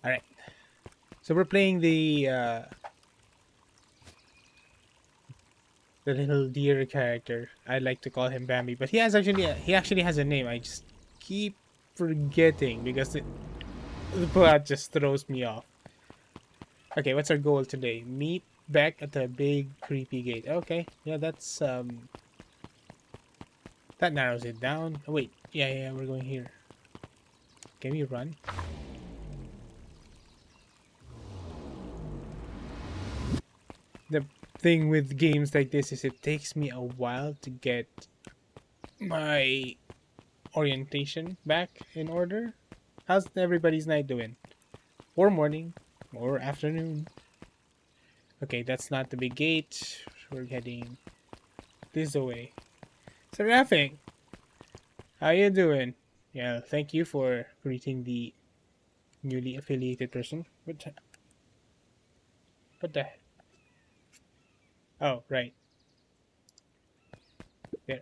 All right. So we're playing the little deer character. I like to call him Bambi, but he actually has a name. I just keep forgetting because the plot just throws me off. Okay, what's our goal today? Meet Beck at the big creepy gate. Okay, yeah, that narrows it down. Oh, wait, yeah, we're going here. Can we run? The thing with games like this is it takes me a while to get my orientation back in order. How's everybody's night doing? Or morning? Or afternoon? Okay, that's not the big gate. We're heading this way. Seraphic, how you doing? Yeah, thank you for greeting the newly affiliated person. What the? Oh, right there.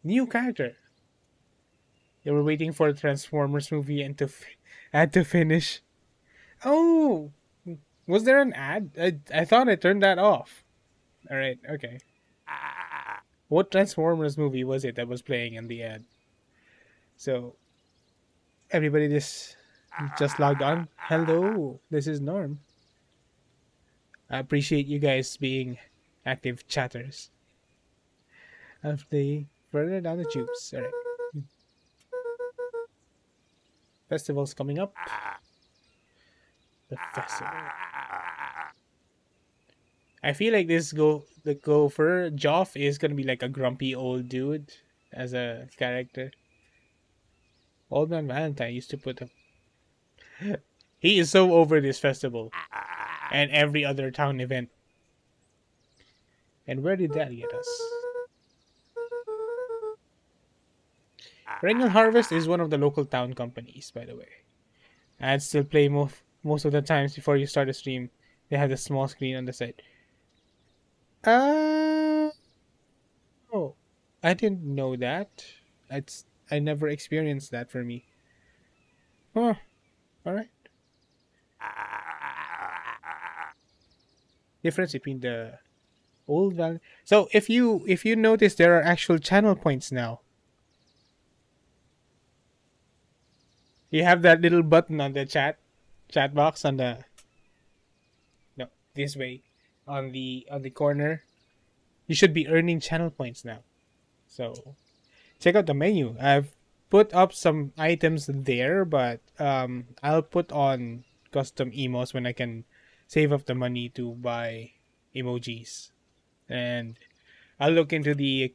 New character. They were waiting for the Transformers movie and had to finish. Oh, was there an ad? I thought I turned that off. All right, okay. What Transformers movie was it that was playing in the ad? So everybody just logged on. Hello, this is Norm. I appreciate you guys being active chatters. Of the further down the tubes. All right, festival's coming up. The festival. I feel like the gopher Joff is gonna be like a grumpy old dude as a character. Old Man Valentine used to put a. He is so over this festival and every other town event. And where did that get us? Perennial Harvest is one of the local town companies, by the way. I'd still play most of the times before you start a stream. They have a small screen on the side. Uh oh, I didn't know that. I never experienced that for me. Huh. All right. Difference between the old val. So if you notice, there are actual channel points now. You have that little button on the chat box on the no this way on the corner. You should be earning channel points now. So check out the menu. I've put up some items there, but I'll put on custom emos when I can save up the money to buy emojis. And I'll look into the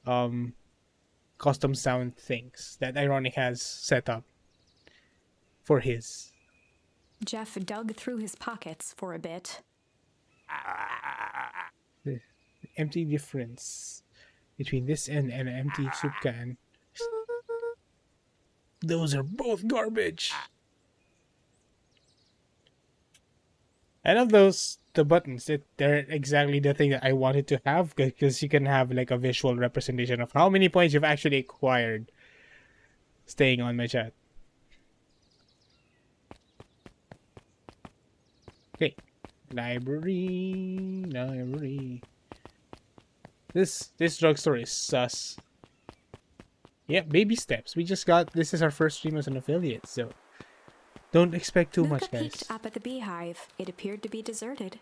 um custom sound things that Ironic has set up for his. Jeff dug through his pockets for a bit. The empty difference between this and an empty soup can. Those are both garbage. I love the buttons. They're exactly the thing that I wanted to have because you can have like a visual representation of how many points you've actually acquired staying on my chat. Okay, library. This drugstore is sus. Yeah, baby steps. We just got this is our first stream as an affiliate, so don't expect too Luca much, guys. peeked up at the beehive. It appeared to be deserted.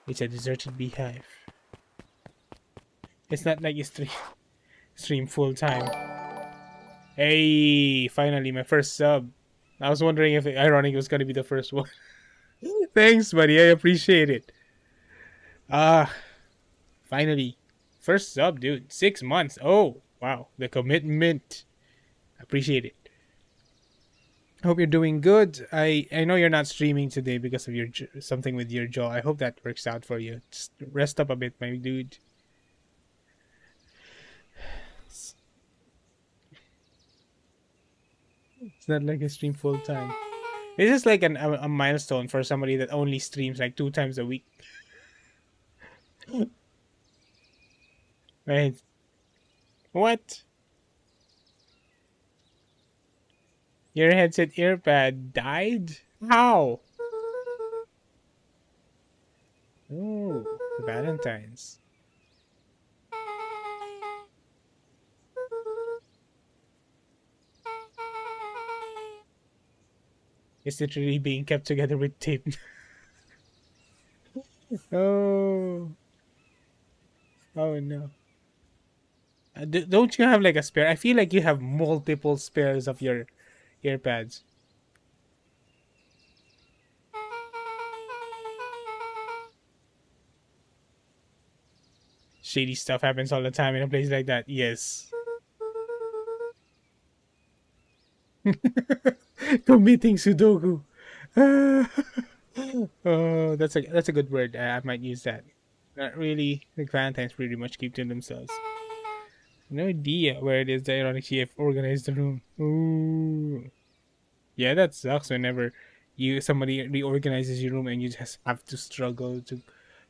It's a deserted beehive. It's not like you stream full time. Hey, finally my first sub. I was wondering if Ironic was gonna be the first one. Thanks, buddy. I appreciate it. Ah, finally. First sub, dude. 6 months. Oh, wow. The commitment. Appreciate it. Hope you're doing good. I know you're not streaming today because of your something with your jaw. I hope that works out for you. Just rest up a bit, my dude. It's not like a stream full time. This is like a milestone for somebody that only streams like 2 times a week. Right? What? Your headset earpad died? How? Oh, Valentine's. It's literally being kept together with tape. Oh, oh no. Don't you have like a spare? I feel like you have multiple spares of your earpads. Shady stuff happens all the time in a place like that. Yes. Committing Sudoku. Oh, that's a good word. I might use that. Not really. The Valentines pretty much keep to themselves. No idea where it is the ironic chief organized the room. Ooh. Yeah, that sucks whenever somebody reorganizes your room and you just have to struggle to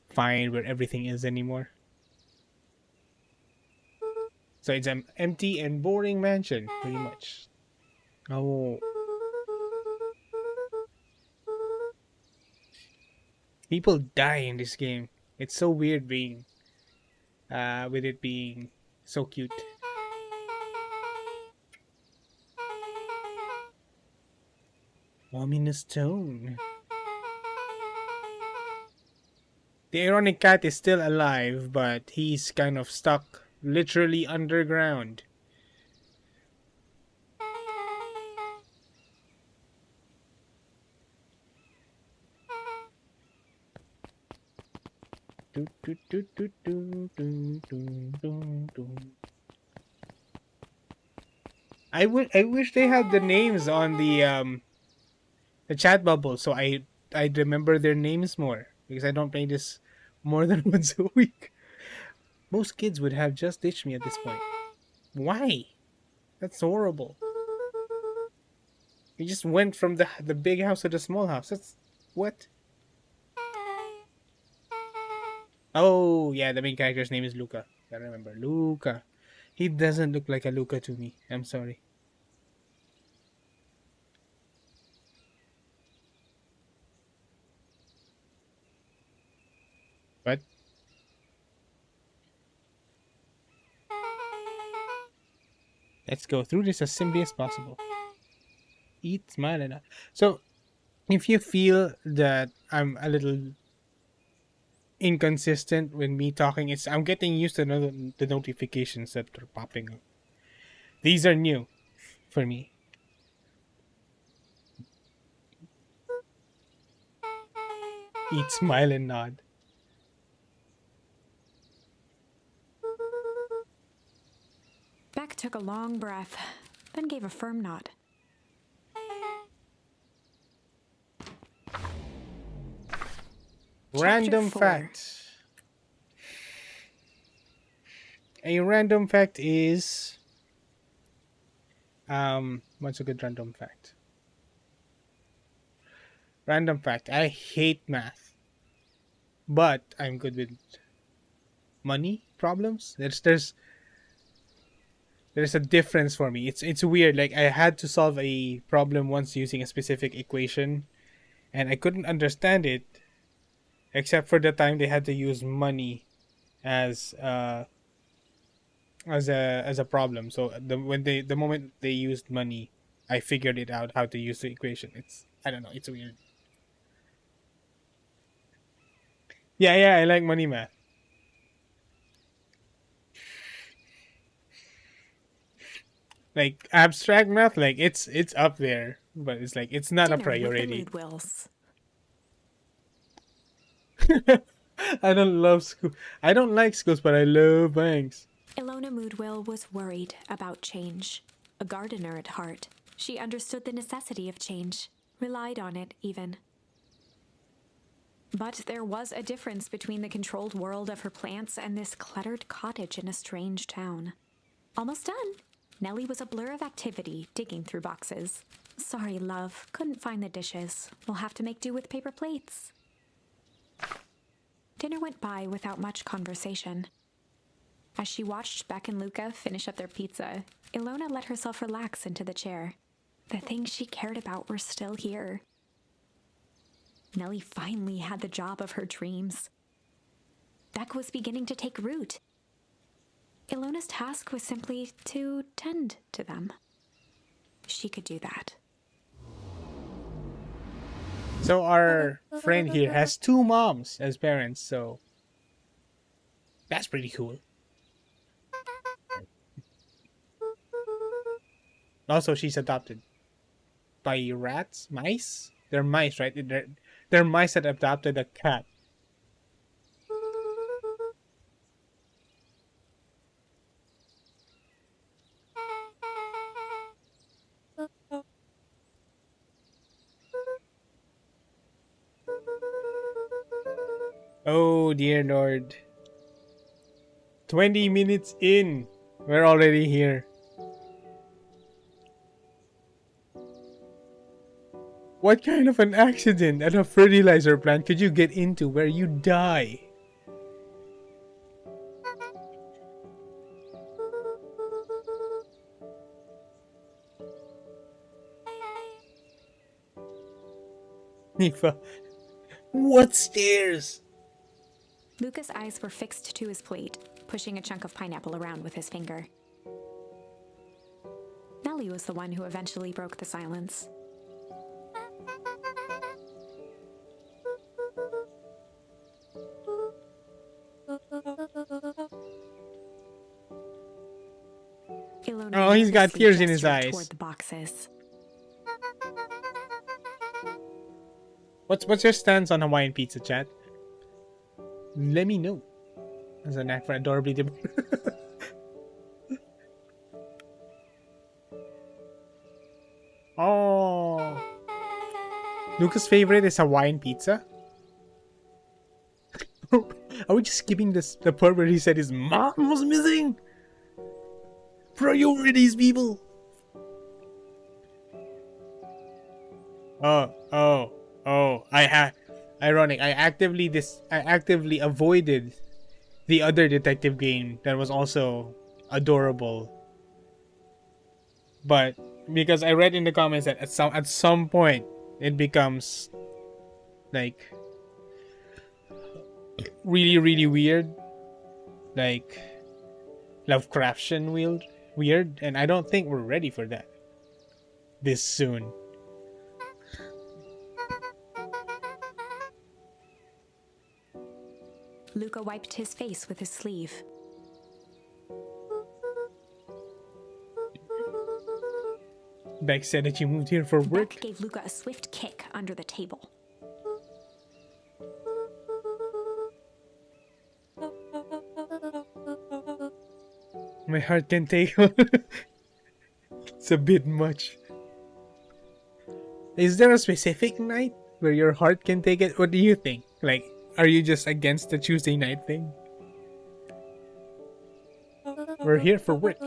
find where everything is anymore. So it's an empty and boring mansion, pretty much. Oh, people die in this game. It's so weird being, with it being so cute. Ominous tone. The ironic cat is still alive, but he's kind of stuck literally underground. Do, do, do, do, do, do, do, do, do. I wish they had the names on the chat bubble so I'd remember their names more because I don't play this more than once a week. Most kids would have just ditched me at this point. Why? That's horrible. You just went from the big house to the small house. That's what? Oh yeah, the main character's name is Luca. I remember Luca. He doesn't look like a Luca to me. I'm sorry. But let's go through this as simply as possible. Eat, smile, and so if you feel that I'm a little inconsistent when me talking, it's I'm getting used to the notifications that are popping up. These are new for me. Eat, smile, and nod. Beck took a long breath, then gave a firm nod. Random 4. fact. A random fact is what's a good random fact? Random fact. I hate math, but I'm good with money problems. There's a difference for me. It's weird. Like I had to solve a problem once using a specific equation, and I couldn't understand it except for the time they had to use money as as a problem. So the moment they used money, I figured it out how to use the equation. It's I don't know. It's weird. Yeah, yeah. I like money math. Like abstract math, like it's up there, but it's like it's not a Dinner with the priority. Ludwills. I don't love school. I don't like schools, but I love banks. Ilona Moodwill was worried about change. A gardener at heart, she understood the necessity of change, relied on it even. But there was a difference between the controlled world of her plants and this cluttered cottage in a strange town. Almost done. Nellie was a blur of activity, digging through boxes. Sorry, love, couldn't find the dishes. We'll have to make do with paper plates. Dinner went by without much conversation. As she watched Beck and Luca finish up their pizza, Ilona let herself relax into the chair. The things she cared about were still here. Nellie finally had the job of her dreams. Beck was beginning to take root. Ilona's task was simply to tend to them. She could do that. So our friend here has two moms as parents, so that's pretty cool. Also, she's adopted by rats, mice. They're mice, right? They're mice that adopted a cat. Oh dear Lord. 20 minutes in. We're already here. What kind of an accident at a fertilizer plant could you get into where you die? Nifa. What stairs? Luca's eyes were fixed to his plate, pushing a chunk of pineapple around with his finger. Nellie was the one who eventually broke the silence. Ilona Oh, he's got nervously tears in his gestured eyes. toward the boxes. What's your stance on Hawaiian pizza, chat? Let me know. As a knack for adorably Oh. Luca's favorite is Hawaiian pizza? Are we just skipping the part where he said his mom was missing? Priorities, people. Oh. Ironic. I actively avoided the other detective game that was also adorable. But because I read in the comments that at some point it becomes like really weird, like Lovecraftian weird, and I don't think we're ready for that this soon. Luca wiped his face with his sleeve. Beck said that you moved here for work. Beck gave Luca a swift kick under the table. My heart can take It's a bit much. Is there a specific night where your heart can take it? What do you think? Like, are you just against the Tuesday night thing? We're here for work.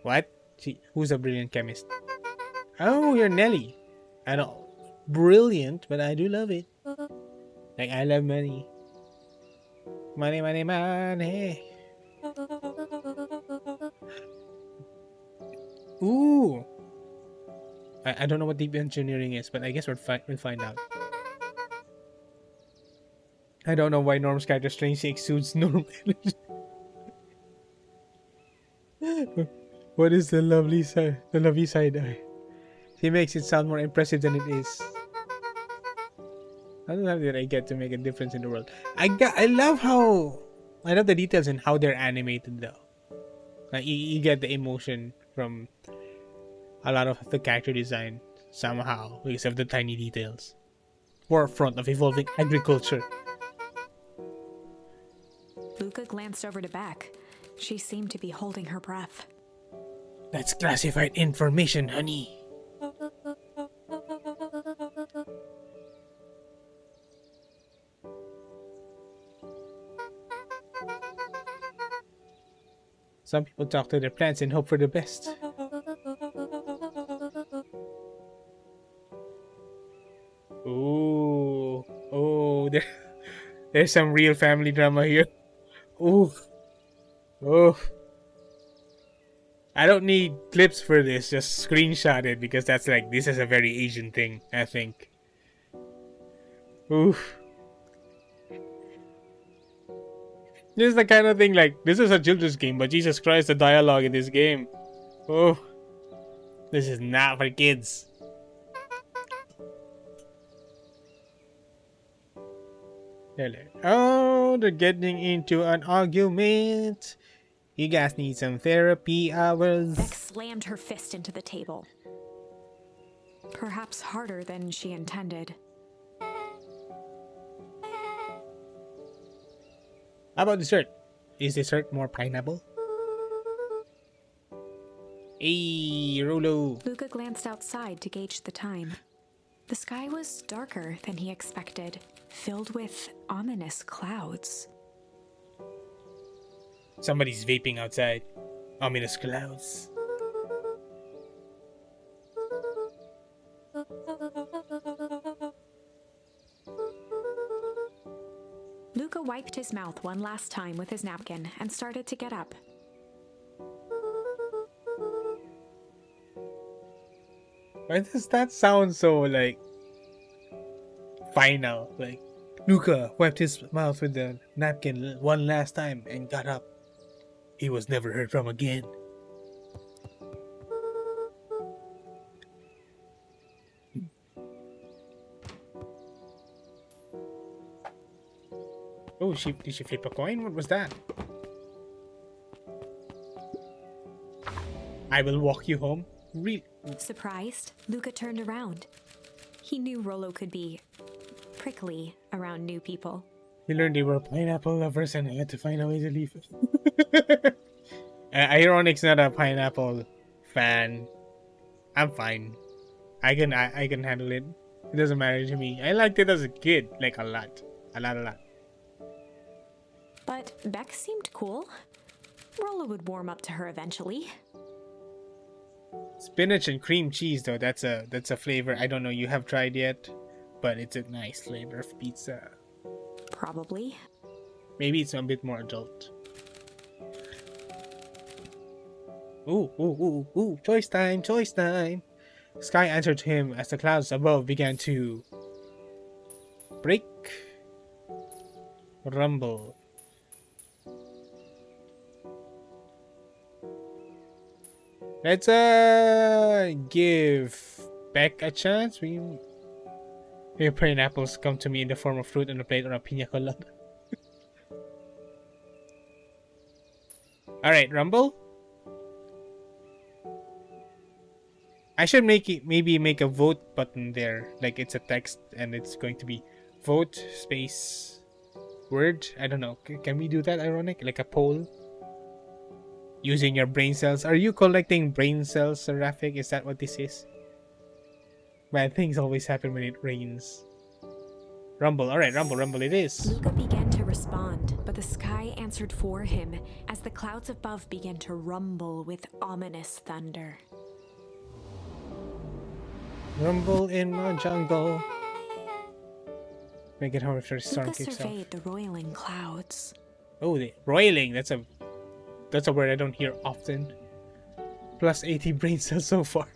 What? Who's a brilliant chemist? Oh, you're Nelly. I don't brilliant, but I do love it. Like, I love money. Money. Ooh. I don't know what deep engineering is, but I guess we'll find out. I don't know why Norm's character strangely exudes normal energy. What is the lovely side eye? He makes it sound more impressive than it is. How did I get to make a difference in the world? I love the details in how they're animated though. Like you get the emotion from a lot of the character design somehow because of the tiny details. Forefront of evolving agriculture. Luca glanced over to Beck. She seemed to be holding her breath. That's classified information, honey. Some people talk to their plants and hope for the best. Ooh. Oh, there's some real family drama here. Ooh. Oh. I don't need clips for this. Just screenshot it because that's like this is a very Asian thing. I think. Oof. This is the kind of thing like this is a children's game, but Jesus Christ, the dialogue in this game. Oh, this is not for kids. Oh, they're getting into an argument. You guys need some therapy hours. Beck slammed her fist into the table. Perhaps harder than she intended. How about dessert? Is dessert more pineapple? Hey, Rolo. Luca glanced outside to gauge the time. The sky was darker than he expected, filled with ominous clouds. Somebody's vaping outside. Ominous clouds. Luca wiped his mouth one last time with his napkin and started to get up. Why does that sound so like final? Like Luca wiped his mouth with the napkin one last time and got up. He was never heard from again. Oh, did she flip a coin? What was that? I will walk you home. Surprised, Luca turned around. He knew Rolo could be prickly around new people. We learned they were pineapple lovers and I had to find a way to leave. Ironic's not a pineapple fan. I'm fine. I can handle it. It doesn't matter to me. I liked it as a kid, like a lot. A lot. But Beck seemed cool. Rolo would warm up to her eventually. Spinach and cream cheese though, that's a flavor I don't know you have tried yet, but it's a nice flavor of pizza. Probably. Maybe it's a bit more adult. Ooh, choice time. Sky answered to him as the clouds above began to break, rumble. Let's give Beck a chance. Your pineapples come to me in the form of fruit on a plate or a piña colada. Alright, Rumble. I should maybe make a vote button there. Like it's a text and it's going to be vote space word. I don't know. Can we do that, Ironic? Like a poll? Using your brain cells. Are you collecting brain cells, Seraphic? Is that what this is? Bad things always happen when it rains. Rumble. Alright, Rumble it is. Luca began to respond, but the sky answered for him as the clouds above began to rumble with ominous thunder. Rumble in my jungle. Make it home after the storm Luca kicks off. surveyed the roiling clouds. Oh, the roiling. That's a word I don't hear often. Plus 80 brain cells so far.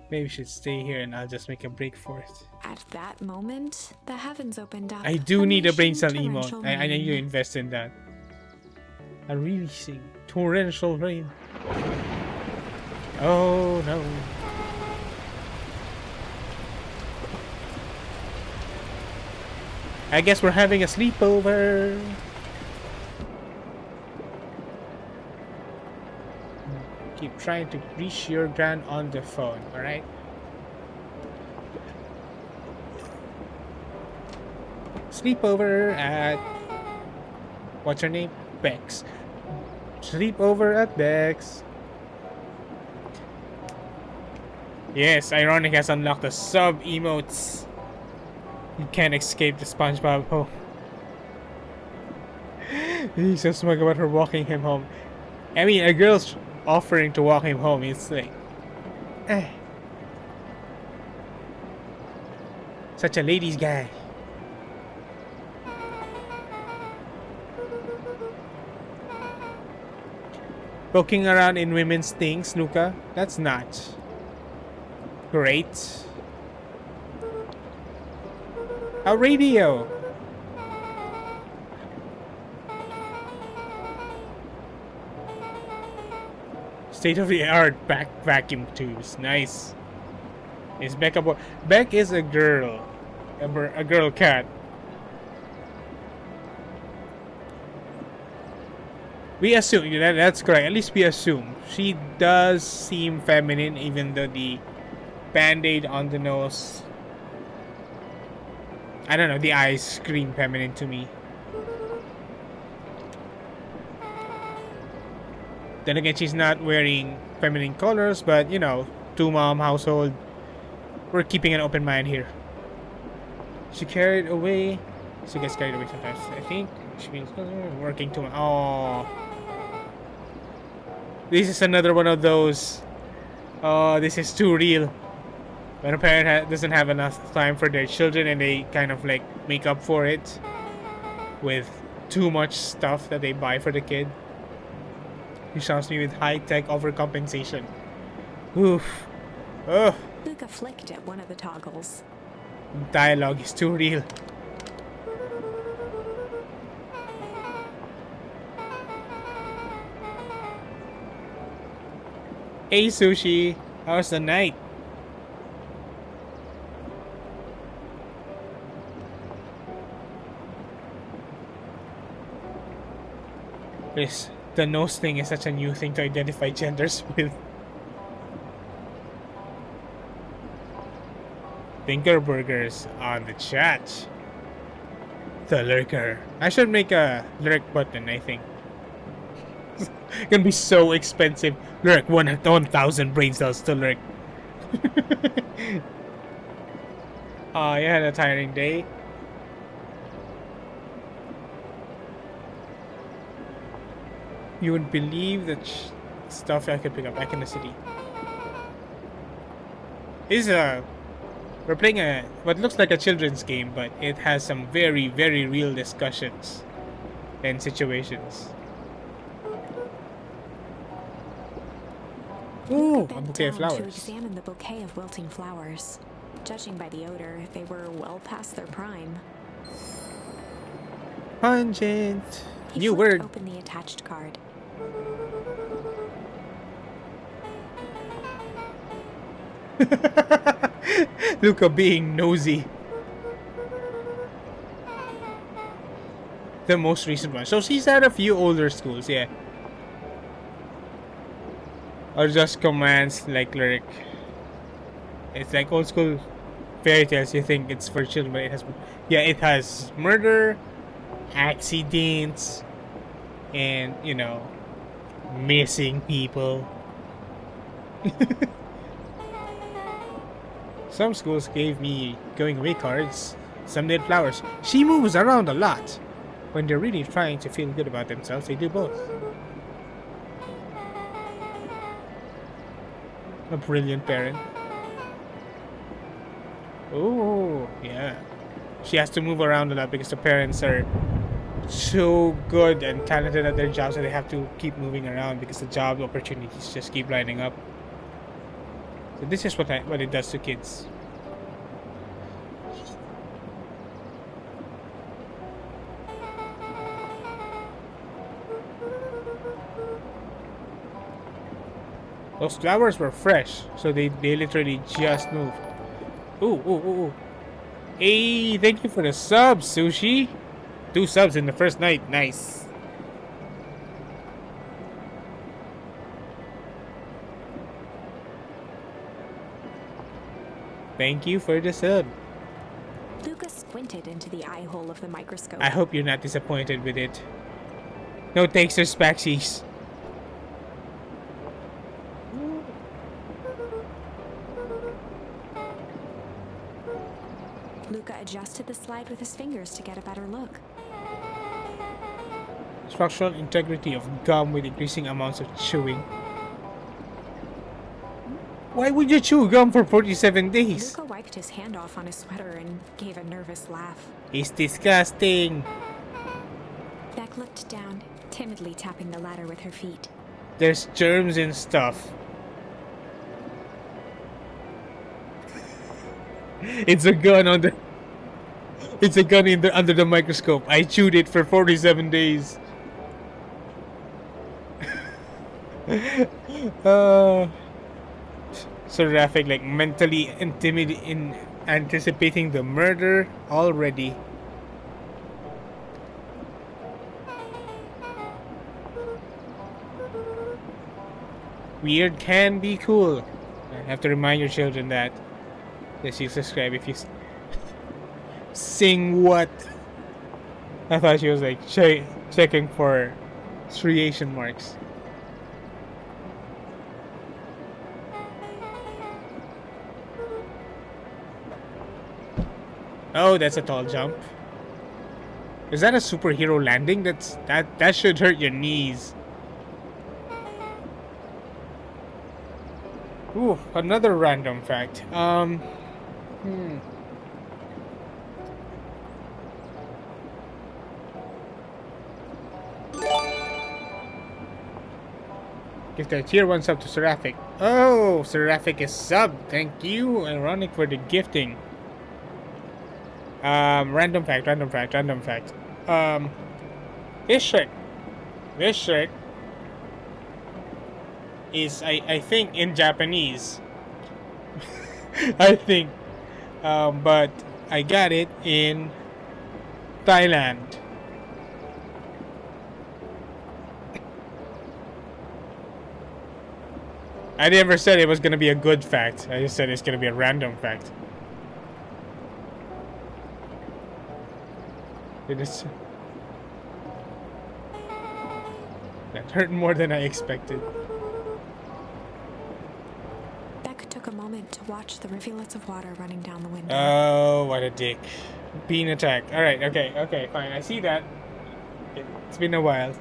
Maybe we should stay here and I'll just make a break for it. At that moment, the heavens opened up. I do need a brain cell unleashing emote. torrential I need to rain. invest in that. I'm really seeing torrential rain. Oh no. I guess we're having a sleepover. Keep trying to reach your grand on the phone, alright? Sleepover at... What's her name? Bex. Sleepover at Bex. Yes, Ironic has unlocked the sub emotes. You can't escape the SpongeBob home. He's so smug about her walking him home. I mean, a girl's offering to walk him home. It's like, such a ladies' guy. Poking around in women's things, Luca. That's not great. A radio. State-of-the-art vacuum tubes. Nice. Is Beck a boy? Beck is a girl. A girl cat. We assume that's correct. At least we assume she does seem feminine, even though the band-aid on the nose. I don't know. The eyes scream feminine to me. Then again, she's not wearing feminine colors, but you know, two-mom household. We're keeping an open mind here. She carried away. She gets carried away sometimes. I think she means working too much. Oh. This is another one of those. Oh, this is too real. When a parent doesn't have enough time for their children and they kind of like make up for it with too much stuff that they buy for the kid. He shouts me with high-tech overcompensation. Oof. Ugh. Luca flicked at one of the toggles. Dialogue is too real. Hey Sushi, how's the night? This the nose thing is such a new thing to identify genders with. Thinkerburgers on the chat. The lurker. I should make a lurk button, I think. It's gonna be so expensive. Lurk 1,000 brain cells to lurk. You had a tiring day. You would believe that stuff I could pick up back in the city. We're playing what looks like a children's game, but it has some very, very real discussions and situations. Ooh, a bouquet of flowers. To examine the bouquet of wilting flowers. Judging by the odor, they were well past their prime. Pungent. He New flipped word. open the attached card. Luca being nosy. The most recent one. So she's at a few older schools, yeah. Or just commands like lyric. It's like old school fairy tales. You think it's for children, but it has murder, accidents, and you know, missing people. Some schools gave me going away cards. Some did flowers. She moves around a lot. When they're really trying to feel good about themselves, they do both. A brilliant parent. Oh, yeah. She has to move around a lot because the parents are so good and talented at their jobs that they have to keep moving around because the job opportunities just keep lining up. So this is what it does to kids. Those flowers were fresh, so they literally just moved. Ooh. Hey, thank you for the subs, Sushi. 2 subs in the first night. Nice. Thank you for the sub. Luca squinted into the eye hole of the microscope. I hope you're not disappointed with it. No takes or spaxies. Luca adjusted the slide with his fingers to get a better look. Structural integrity of gum with increasing amounts of chewing. Why would you chew gum for 47 days? Luca wiped his hand off on his sweater and gave a nervous laugh. It's disgusting. Beck looked down, timidly tapping the ladder with her feet. There's germs and stuff. It's a gun on the. It's a gun in the under the microscope. I chewed it for 47 days. uh, Seraphic, like mentally in anticipating the murder already. Weird can be cool. I have to remind your children that. Yes, you subscribe if you sing what? I thought she was like checking for striation marks. Oh, that's a tall jump. Is that a superhero landing? That should hurt your knees. Ooh, another random fact. Give the tier 1 sub to Seraphic. Oh, Seraphic is sub. Thank you. Ironic for the gifting. Random fact. This shirt is I think in Japanese. I think. But I got it in Thailand. I never said it was gonna be a good fact. I just said it's gonna be a random fact. It is. That hurt more than I expected. Beck took a moment to watch the rivulets of water running down the window. Oh, what a dick. Being attacked. Alright, okay, fine. I see that. It's been a while.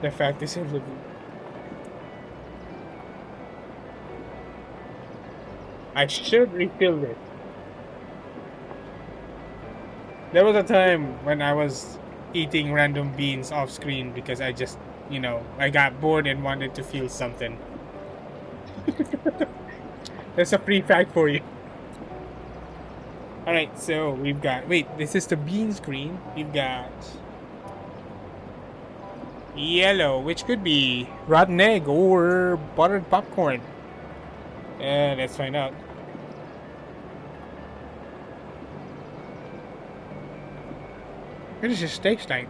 The fact is in the. I should refill it. There was a time when I was eating random beans off screen because I just, I got bored and wanted to feel something. That's a free fact for you. Alright, so we've got. Wait, this is the bean screen. We've got. Yellow, which could be rotten egg or buttered popcorn. Let's find out. What does this taste like?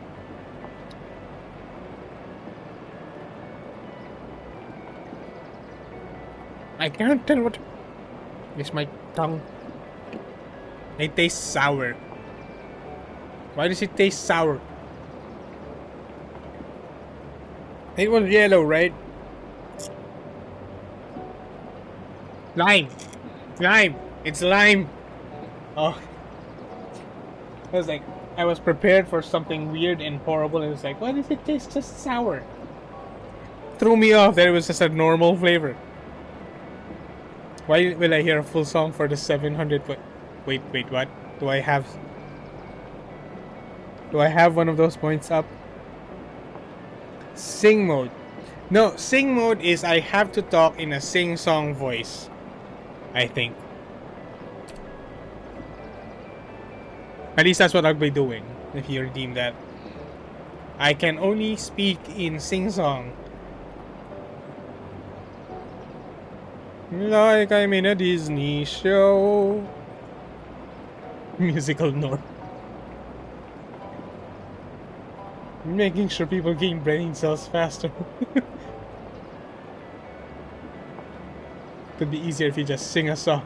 I can't tell what. It's my tongue. It tastes sour. Why does it taste sour? It was yellow, right? Lime. It's lime. Oh. I was prepared for something weird and horrible, and it's like, why does it taste just sour? Threw me off that it was just a normal flavor. Why will I hear a full song for the 700? Wait, what? Do I have one of those points up? Sing mode. No, sing mode is I have to talk in a sing-song voice. I think. At least that's what I'll be doing if you redeem that. I can only speak in sing-song. Like I'm in a Disney show. Musical note. Making sure people gain brain cells faster. Could be easier if you just sing a song.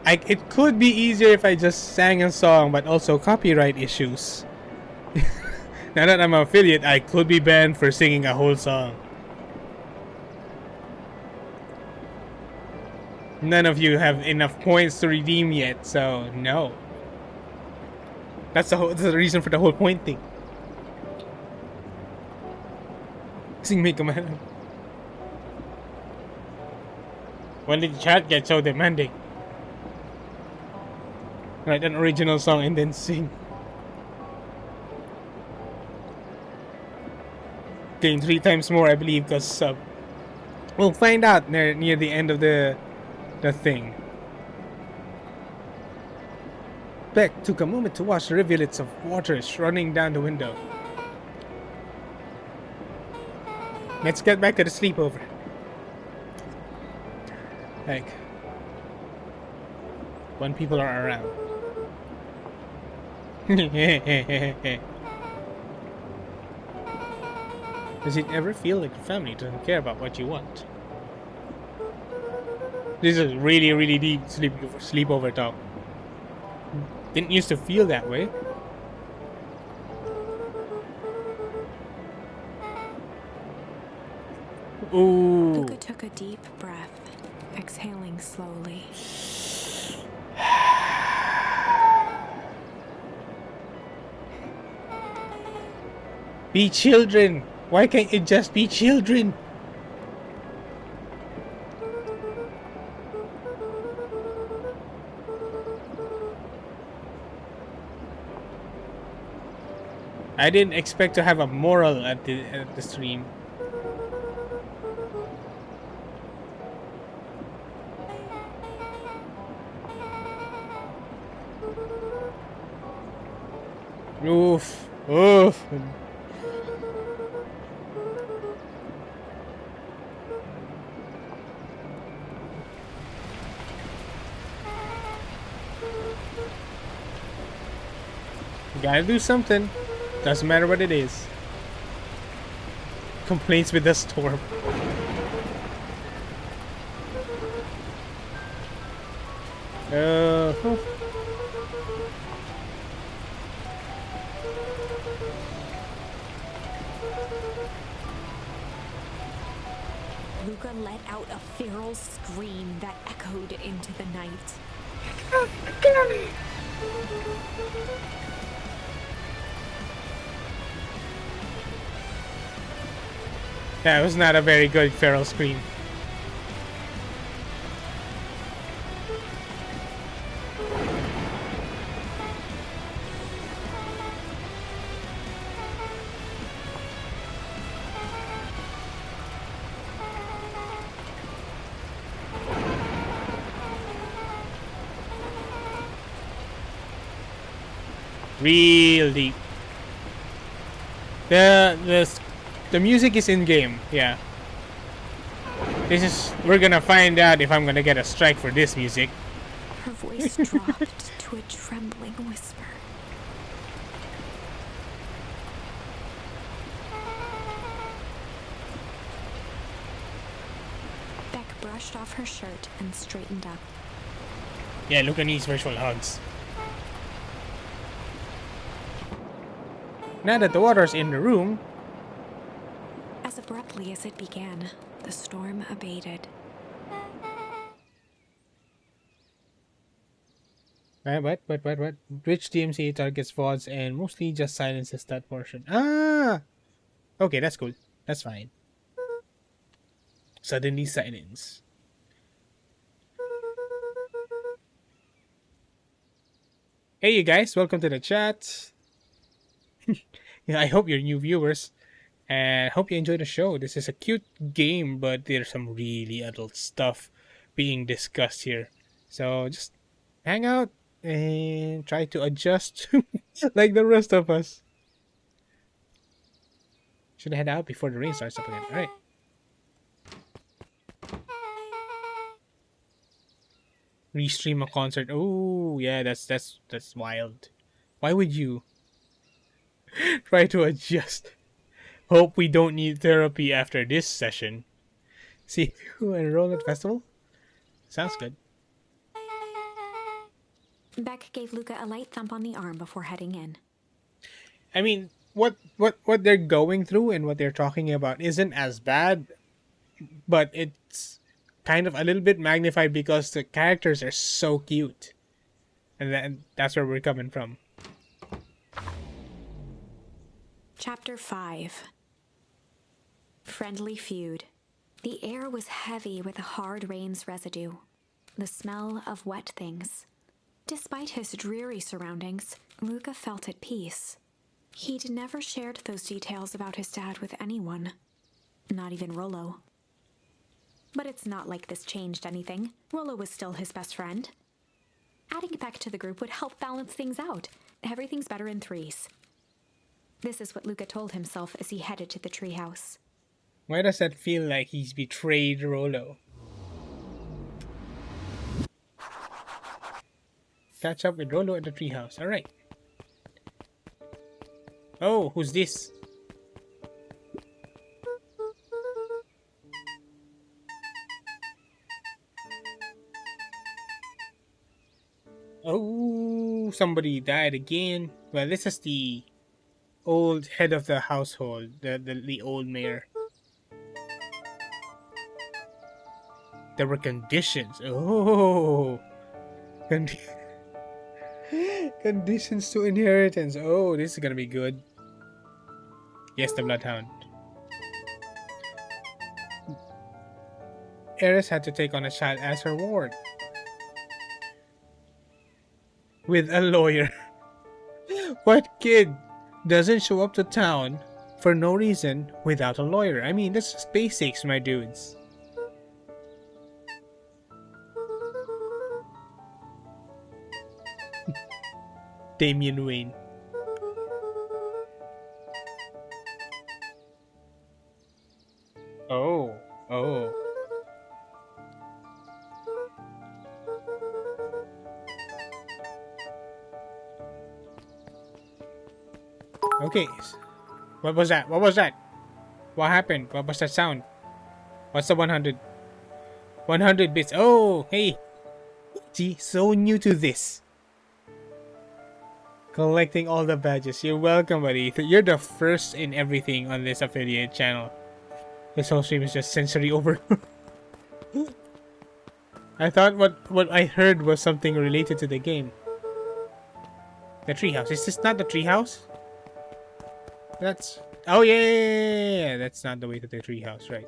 It could be easier if I just sang a song, but also copyright issues. Now that I'm an affiliate, I could be banned for singing a whole song. None of you have enough points to redeem yet, so no. That's the reason for the whole point thing. Sing Mega Man. When did the chat get so demanding? Write an original song and then sing. gain 3 times more, I believe, because we'll find out near the end of the thing. Beck took a moment to watch the rivulets of waters running down the window. Let's get back to the sleepover. Like, when people are around. Does it ever feel like your family doesn't care about what you want? This is really, really deep sleepover talk. Didn't used to feel that way. Ooh. Luca took a deep breath, exhaling slowly. Be children. Why can't you just be children? I didn't expect to have a moral at the stream. Oof. Oof. You gotta do something. Doesn't matter what it is. Complaints with the storm. Huh. Luca let out a feral scream that echoed into the night. That was not a very good feral scream. Real deep. The music is in game, yeah. We're gonna find out if I'm gonna get a strike for this music. Her voice dropped to a trembling whisper. Beck brushed off her shirt and straightened up. Yeah, Luca needs virtual hugs. Now that the water's in the room. As abruptly as it began, the storm abated. What? Which DMCA targets VODs and mostly just silences that portion. Ah! Okay, that's cool. That's fine. Suddenly silence. Hey you guys, welcome to the chat. Yeah, I hope you're new viewers. And I hope you enjoy the show. This is a cute game, but there's some really adult stuff being discussed here. So just hang out and try to adjust like the rest of us. Should head out before the rain starts up again. Alright. Restream a concert. Oh yeah, that's wild. Why would you try to adjust? Hope we don't need therapy after this session. See who enroll at festival? Sounds good. Beck gave Luca a light thump on the arm before heading in. I mean, what they're going through and what they're talking about isn't as bad, but it's kind of a little bit magnified because the characters are so cute, and that's where we're coming from. Chapter 5. Friendly Feud. The air was heavy with a hard rain's residue, the smell of wet things. Despite his dreary surroundings, Luca felt at peace. He'd never shared those details about his dad with anyone, not even Rollo. But it's not like this changed anything. Rollo was still his best friend. Adding Beck to the group would help balance things out. Everything's better in threes. This is what Luca told himself as he headed to the treehouse. Why does that feel like he's betrayed Rollo? Catch up with Rollo at the treehouse. Alright. Oh, who's this? Oh, somebody died again. Well, this is the old head of the household, the old mayor. There were conditions. Oh, conditions to inheritance. Oh, this is gonna be good. Yes, the Bloodhound. Eris had to take on a child as her ward. With a lawyer. What kid doesn't show up to town for no reason without a lawyer? I mean, that's just basics, my dudes. Damian Wayne. Oh, oh. Okay. What was that? What was that? What happened? What was that sound? What's the 100? 100 bits. Oh, hey. Gee, so new to this. Collecting all the badges. You're welcome, buddy. You're the first in everything on this affiliate channel. This whole stream is just sensory overload. I thought what I heard was something related to the game. The treehouse. Is this not the treehouse? That's... Oh, yeah. That's not the way to the treehouse, right?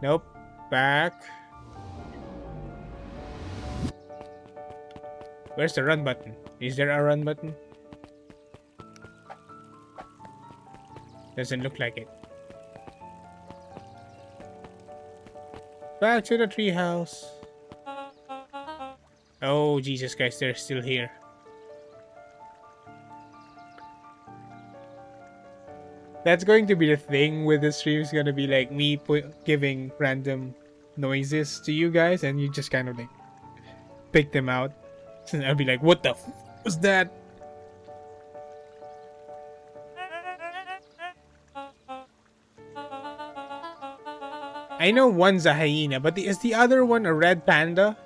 Nope. Back. Where's the run button? Is there a run button? Doesn't look like it. Back to the treehouse. Oh, Jesus Christ, they're still here. That's going to be the thing with the stream. Is gonna be like me giving random noises to you guys, and you just kind of like pick them out. And I'll be like, "What the f was that?" I know one's a hyena, but is the other one a red panda?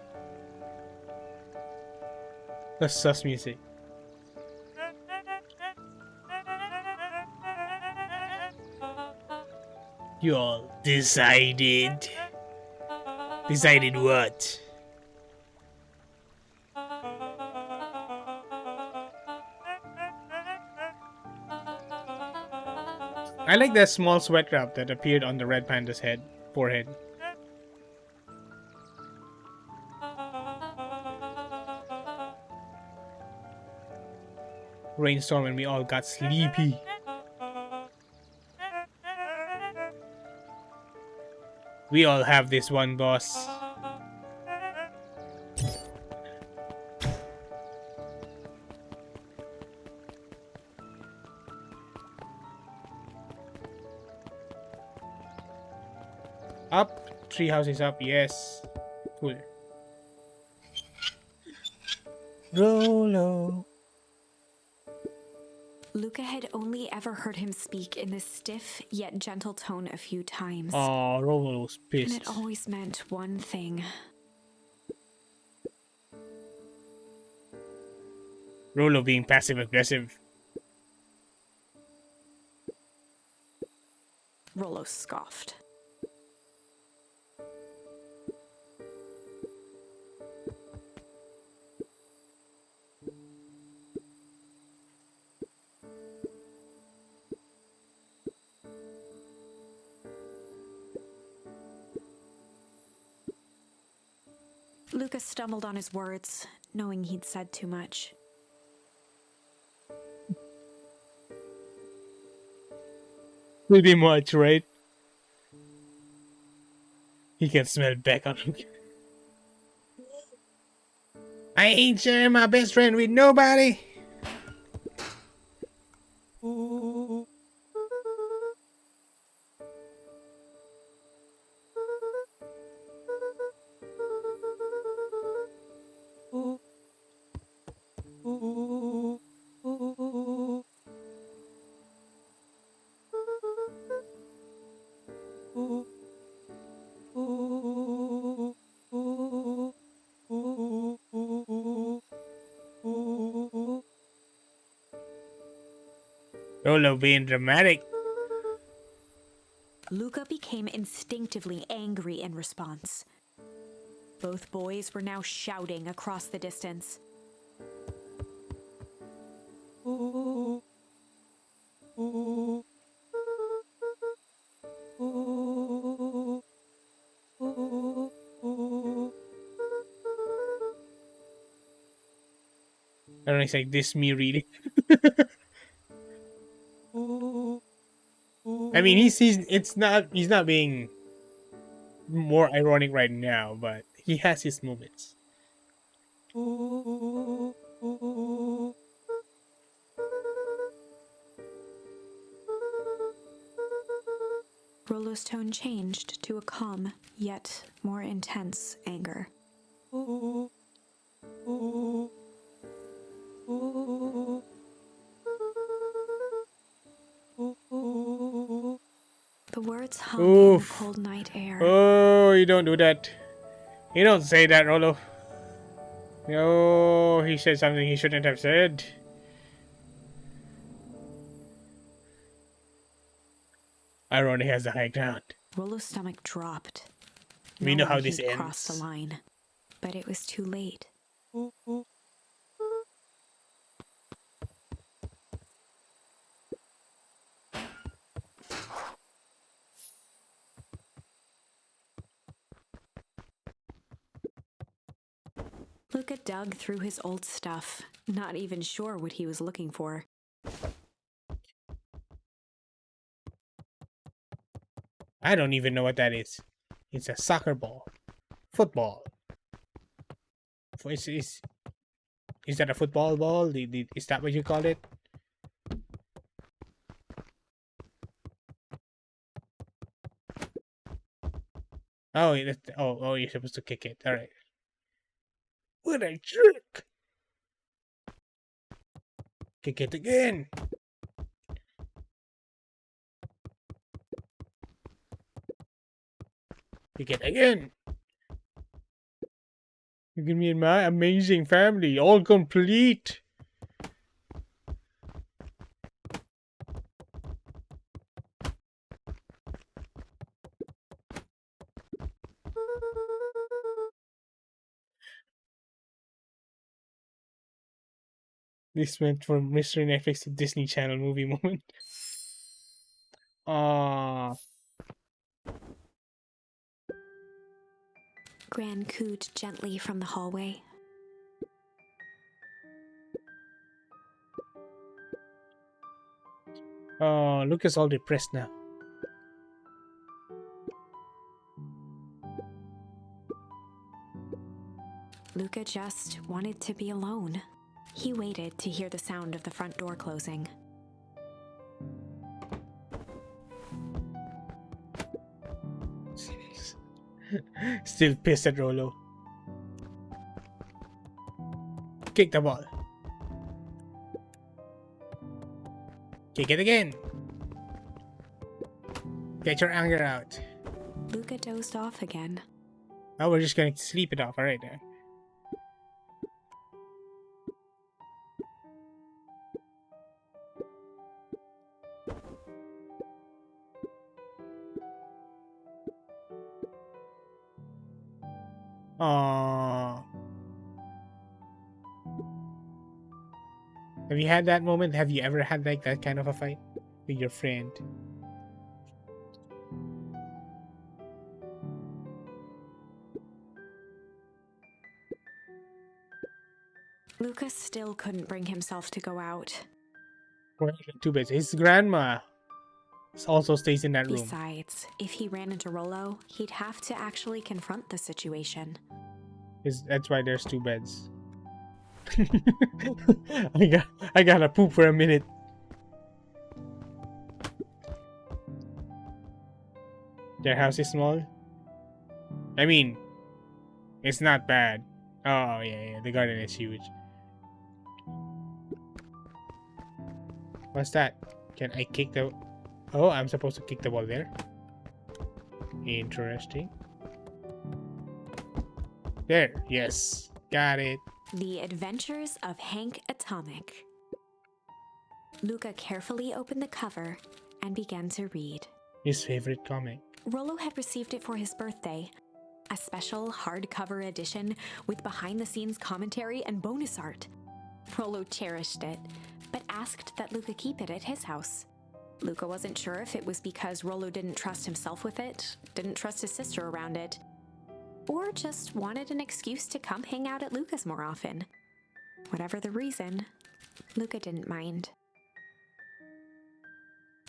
That's sus music. You all decided? Decided what? I like that small sweat wrap that appeared on the red panda's forehead. Rainstorm and we all got sleepy. We all have this one, boss. Up. Treehouse is up. Yes. Cool. Rollo. Luca had only ever heard him speak in this stiff yet gentle tone a few times. Oh, Rollo's pissed. And it always meant one thing. Rollo being passive-aggressive. Rollo scoffed. Luca stumbled on his words, knowing he'd said too much. Pretty much, right? He can smell back on him. I ain't sharing my best friend with nobody. Rolo being dramatic. Luca became instinctively angry in response. Both boys were now shouting across the distance. I don't know, it's like this me reading. I mean, he's not being more ironic right now, but he has his moments. Rolo's tone changed to a calm, yet more intense anger. The words hung in the cold night air. Oh, you don't do that. You don't say that, Rolo. No, he said something he shouldn't have said. Irony has the high ground. Rolo's stomach dropped. We know how knowing this he'd crossed the ends. line, but it was too late. Luca dug through his old stuff, not even sure what he was looking for. I don't even know what that is. It's a soccer ball. Football. Is that a football ball? Is that what you call it? Oh, you're supposed to kick it. All right. What a jerk! Kick it again. Kick it again. You give me my amazing family, all complete. This went from Mr. Netflix to Disney Channel movie moment. Ah. Gran cooed gently from the hallway. Oh, Lucas all depressed now. Luca just wanted to be alone. He waited to hear the sound of the front door closing. Still pissed at Rolo. Kick the ball. Kick it again. Get your anger out. Luca dozed off again. Now we're just gonna sleep it off, alright then. Aww. Have you had that moment? Have you ever had like that kind of a fight with your friend? Luca still couldn't bring himself to go out. Well, too bad. His grandma. also stays in that room. Besides, if he ran into Rollo, he'd have to actually confront the situation. That's why there's 2 beds. I gotta poop for a minute. Their house is small. I mean, it's not bad. Oh yeah, the garden is huge. What's that? Can I kick the... Oh, I'm supposed to kick the ball there. Interesting. There, yes. Got it. The Adventures of Hank Atomic. Luca carefully opened the cover and began to read. His favorite comic. Rollo had received it for his birthday. A special hardcover edition with behind-the-scenes commentary and bonus art. Rollo cherished it, but asked that Luca keep it at his house. Luca wasn't sure if it was because Rollo didn't trust himself with it, didn't trust his sister around it, or just wanted an excuse to come hang out at Luca's more often. Whatever the reason, Luca didn't mind.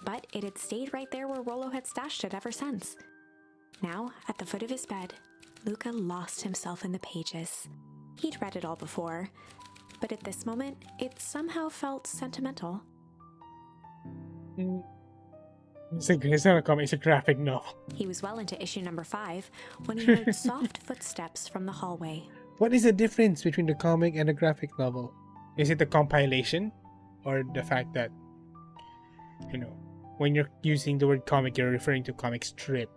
But it had stayed right there where Rollo had stashed it ever since. Now, at the foot of his bed, Luca lost himself in the pages. He'd read it all before, but at this moment, it somehow felt sentimental. It's not a comic, it's a graphic novel. He was well into issue number 5 when he heard soft footsteps from the hallway. What is the difference between the comic and the graphic novel? Is it the compilation? Or the fact that, you know, when you're using the word comic, you're referring to comic strip?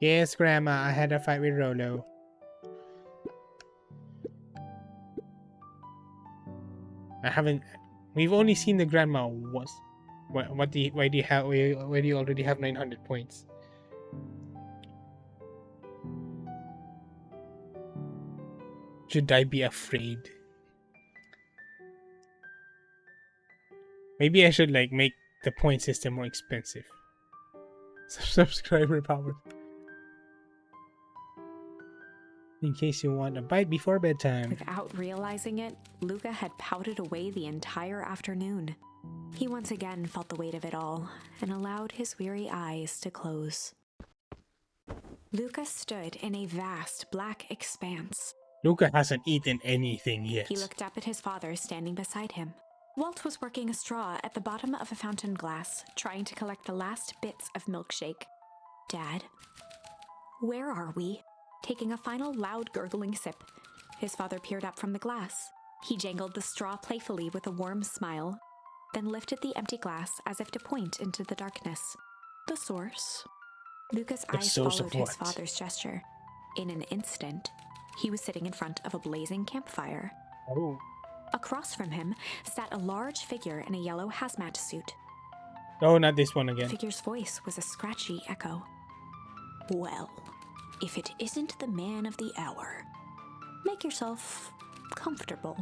Yes, Grandma, I had a fight with Rollo. We've only seen the grandma once. Why do you already have 900 points? Should I be afraid? Maybe I should like make the point system more expensive. Subscriber power. In case you want a bite before bedtime. Without realizing it, Luca had pouted away the entire afternoon. He once again felt the weight of it all and allowed his weary eyes to close. Luca stood in a vast black expanse. Luca hasn't eaten anything yet. He looked up at his father standing beside him. Walt was working a straw at the bottom of a fountain glass, trying to collect the last bits of milkshake. Dad, where are we? Taking a final loud gurgling sip, his father peered up from the glass. He jangled the straw playfully with a warm smile, then lifted the empty glass as if to point into the darkness. The source? Luca's eyes followed his father's gesture. In an instant, he was sitting in front of a blazing campfire. Oh. Across from him sat a large figure in a yellow hazmat suit. Oh, not this one again. The figure's voice was a scratchy echo. Well, if it isn't the man of the hour, make yourself comfortable.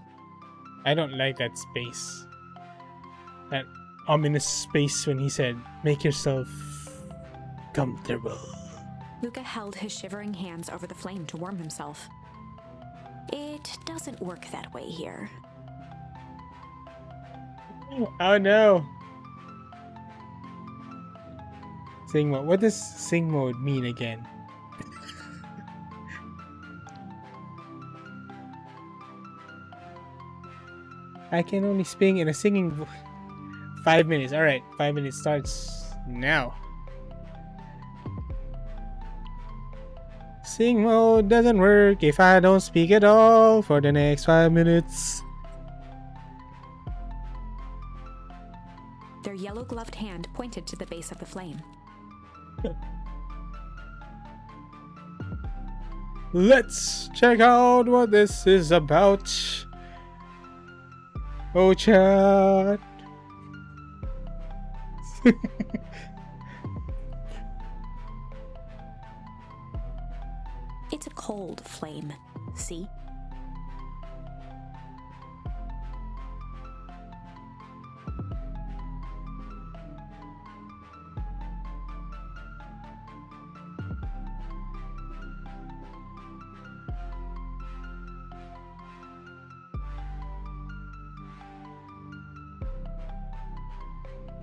I don't like that space. That ominous space when he said, make yourself comfortable. Luca held his shivering hands over the flame to warm himself. It doesn't work that way here. Oh no! Sing mode. What does sing mode mean again? I can only sing in a singing 5 minutes. Alright, 5 minutes starts now. Sing mode doesn't work if I don't speak at all for the next 5 minutes. Their yellow-gloved hand pointed to the base of the flame. Let's check out what this is about. Oh, chat. It's a cold flame, see?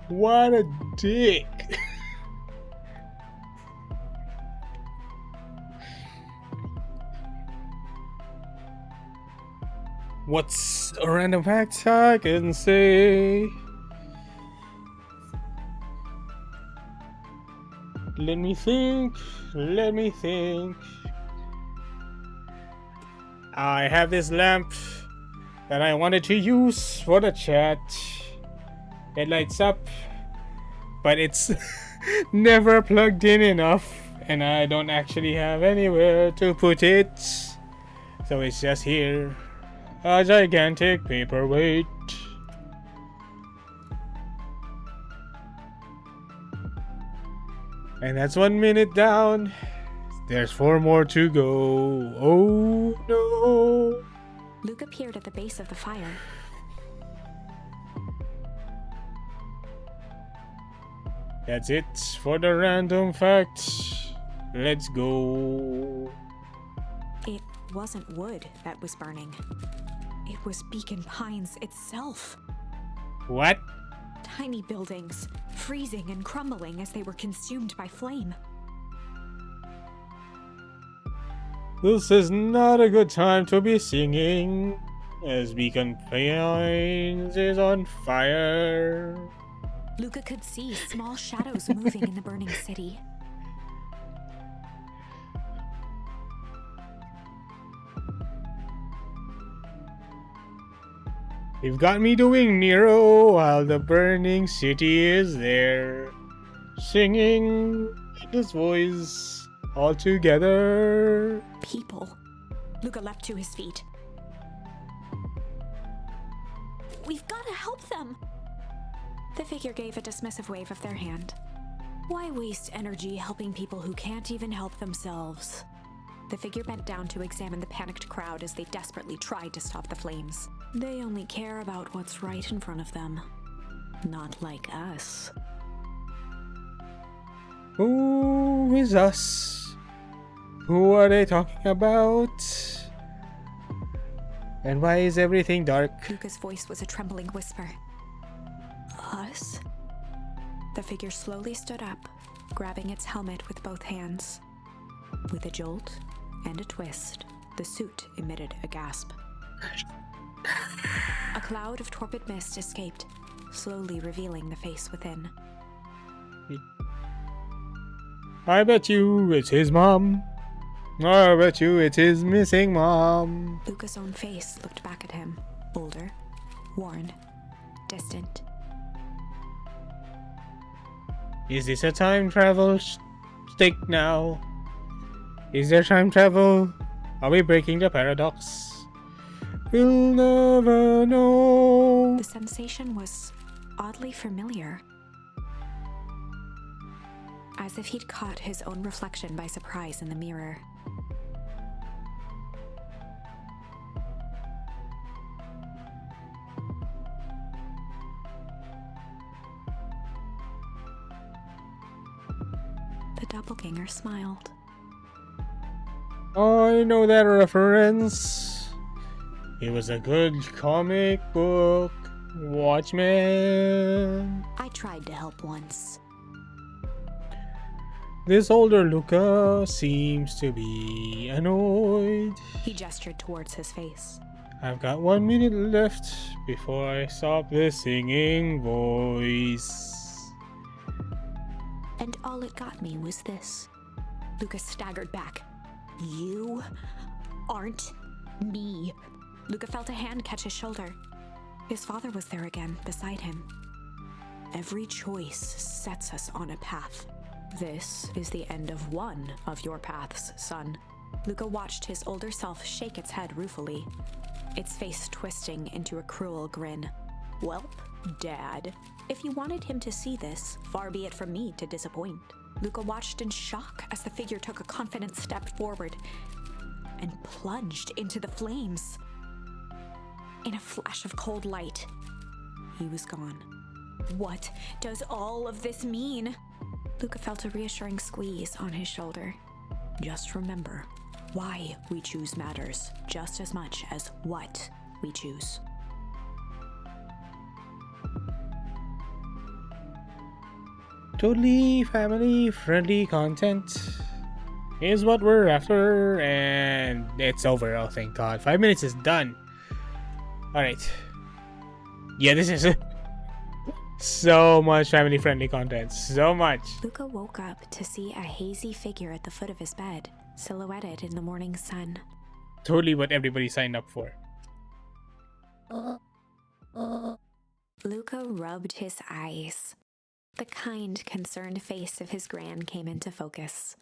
What a dick. What's a random fact I can say? Let me think. Let me think. I have this lamp that I wanted to use for the chat. It lights up, but it's never plugged in enough, and I don't actually have anywhere to put it. So it's just here. A gigantic paperweight. And that's 1 minute down. There's 4 more to go. Oh no. Luke appeared at the base of the fire. That's it for the random fact. Let's go. It wasn't wood that was burning. It was Beacon Pines itself. What? Tiny buildings, freezing and crumbling as they were consumed by flame. This is not a good time to be singing, as Beacon Pines is on fire. Luca could see small shadows moving in the burning city. You've got me doing Nero while the burning city is there, singing in his voice all together. People. Luca leapt to his feet. We've got to help them! The figure gave a dismissive wave of their hand. Why waste energy helping people who can't even help themselves? The figure bent down to examine the panicked crowd as they desperately tried to stop the flames. They only care about what's right in front of them. Not like us. Who is us? Who are they talking about? And why is everything dark? Luca's voice was a trembling whisper. Us? The figure slowly stood up, grabbing its helmet with both hands. With a jolt and a twist, the suit emitted a gasp. A cloud of torpid mist escaped, slowly revealing the face within. I bet you it's his mom. I bet you it's his missing mom. Luca's own face looked back at him, older, worn, distant. Is this a time travel stick now? Is there time travel? Are we breaking the paradox? We'll never know. The sensation was oddly familiar. As if he'd caught his own reflection by surprise in the mirror. The doppelganger smiled. I know that reference. It was a good comic book. Watchmen. I tried to help once. This older Luca seems to be annoyed. He gestured towards his face. I've got 1 minute left before I stop this singing voice. And all it got me was this. Luca staggered back. You aren't me. Luca felt a hand catch his shoulder. His father was there again, beside him. Every choice sets us on a path. This is the end of one of your paths, son. Luca watched his older self shake its head ruefully, its face twisting into a cruel grin. Welp, Dad. If you wanted him to see this, far be it from me to disappoint. Luca watched in shock as the figure took a confident step forward and plunged into the flames. In a flash of cold light, he was gone. What does all of this mean? Luca felt a reassuring squeeze on his shoulder. Just remember, why we choose matters just as much as what we choose. Totally family friendly content is what we're after, and it's over. Oh, thank God. 5 minutes is done. Alright. Yeah, this is so much family friendly content. So much. Luca woke up to see a hazy figure at the foot of his bed, silhouetted in the morning sun. Totally what everybody signed up for. Luca rubbed his eyes. The kind, concerned face of his gran came into focus.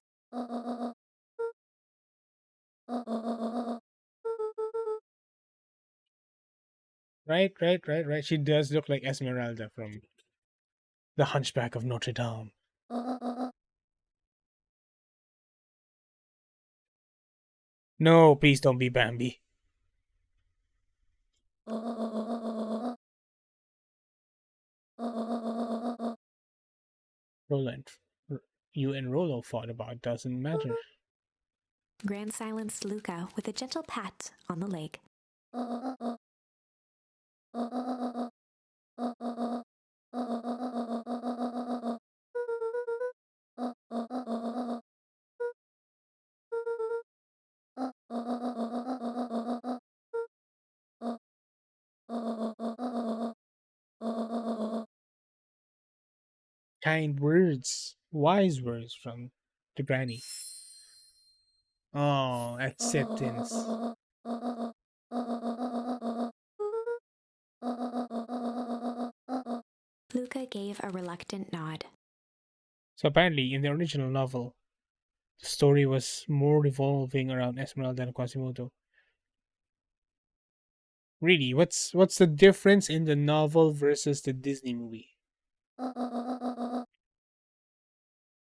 Right. She does look like Esmeralda from The Hunchback of Notre Dame. No, please don't be Bambi. Roland, you and Rolo fought about doesn't matter. Gran silenced Luca with a gentle pat on the leg. Kind words, wise words from the granny. Oh, acceptance. Luca gave a reluctant nod. So apparently, in the original novel, the story was more revolving around Esmeralda and Quasimodo. Really, what's the difference in the novel versus the Disney movie?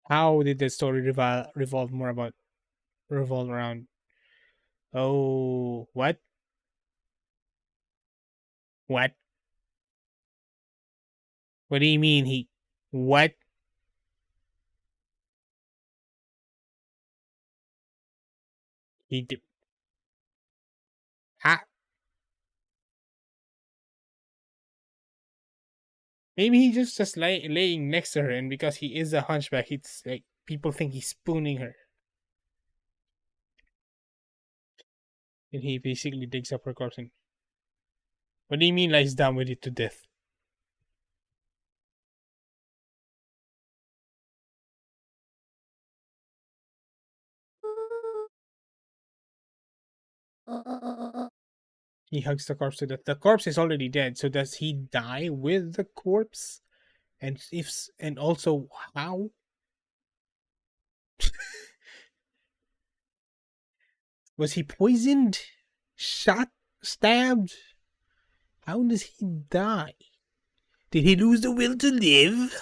How did the story revolve around? Oh, what? What? What do you mean he? What? He did? Ah, maybe he just laying next to her, and because he is a hunchback, it's like people think he's spooning her, and he basically digs up her corpse. And what do you mean lies down with it to death? He hugs the corpse to death. The corpse is already dead, so does he die with the corpse? And also how? Was he poisoned? Shot? Stabbed? How does he die? Did he lose the will to live?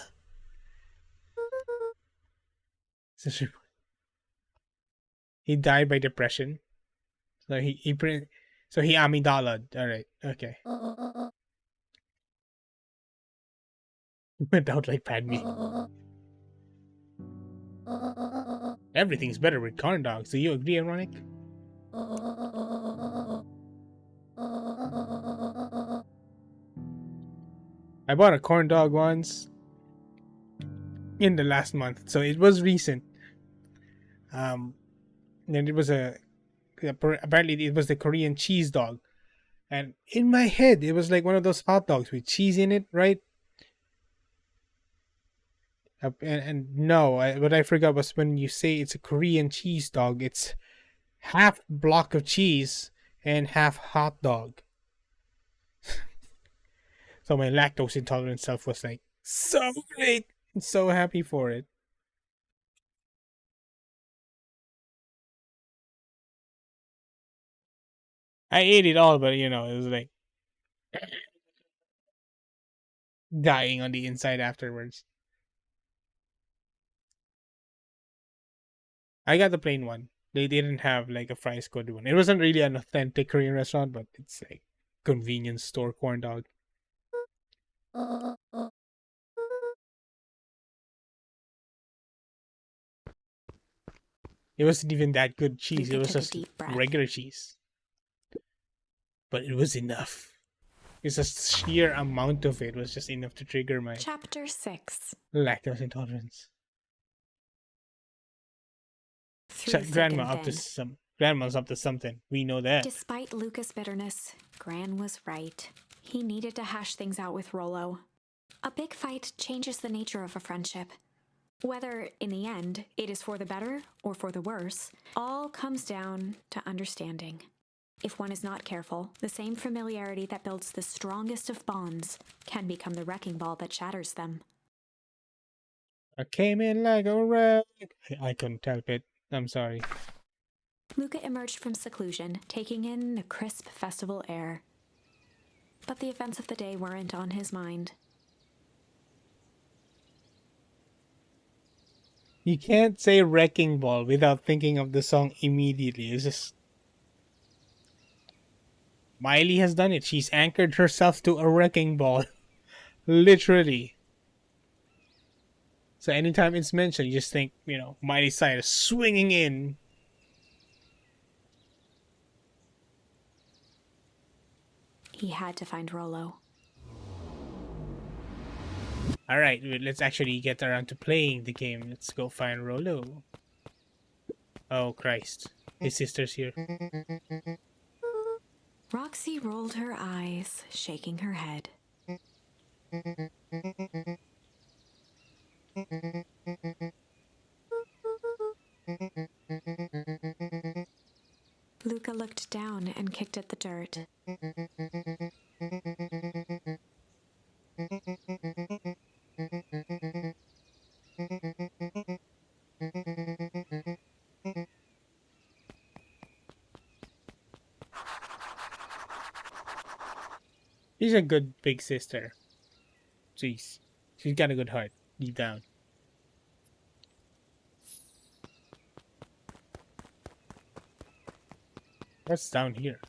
He died by depression. So he amygdala. All right. Okay. Went out like Padme. Everything's better with corn dogs. Do you agree, Ironic? I bought a corn dog once in the last month, so it was recent. And it was apparently it was the Korean cheese dog, and in my head it was like one of those hot dogs with cheese in it, right? And no, what I forgot was when you say it's a Korean cheese dog, it's half block of cheese and half hot dog. So my lactose intolerant self was like, so great, I'm so happy for it. I ate it all, but it was like dying on the inside afterwards. I got the plain one. They didn't have like a fries coated one. It wasn't really an authentic Korean restaurant, but it's like convenience store corn dog. It wasn't even that good cheese. Luca It was took a just deep breath. regular cheese. But it was enough. It's a sheer amount of it was just enough to trigger my Chapter 6. lactose intolerance. Through thick Grandma and up to thin. Grandma's up to something. We know that. Despite Luca's bitterness, Gran was right. He needed to hash things out with Rollo. A big fight changes the nature of a friendship. Whether, in the end, it is for the better or for the worse, all comes down to understanding. If one is not careful, the same familiarity that builds the strongest of bonds can become the wrecking ball that shatters them. I came in like a wreck. I couldn't help it. I'm sorry. Luca emerged from seclusion, taking in the crisp festival air. But the events of the day weren't on his mind. You can't say wrecking ball without thinking of the song immediately. It's just Miley has done it. She's anchored herself to a wrecking ball. Literally. So anytime it's mentioned, you just think, Miley Cyrus swinging in. He had to find Rollo. Alright, let's actually get around to playing the game. Let's go find Rollo. Oh, Christ. His sister's here. Roxy rolled her eyes, shaking her head. Luca looked down and kicked at the dirt. She's a good big sister. Jeez. She's got a good heart, deep down. What's down here?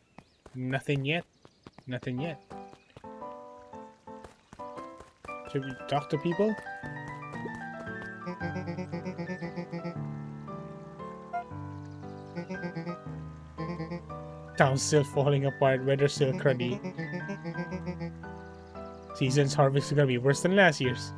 Nothing yet? Nothing yet. Should we talk to people? Town's still falling apart, weather's still cruddy. Season's harvest is gonna be worse than last year's.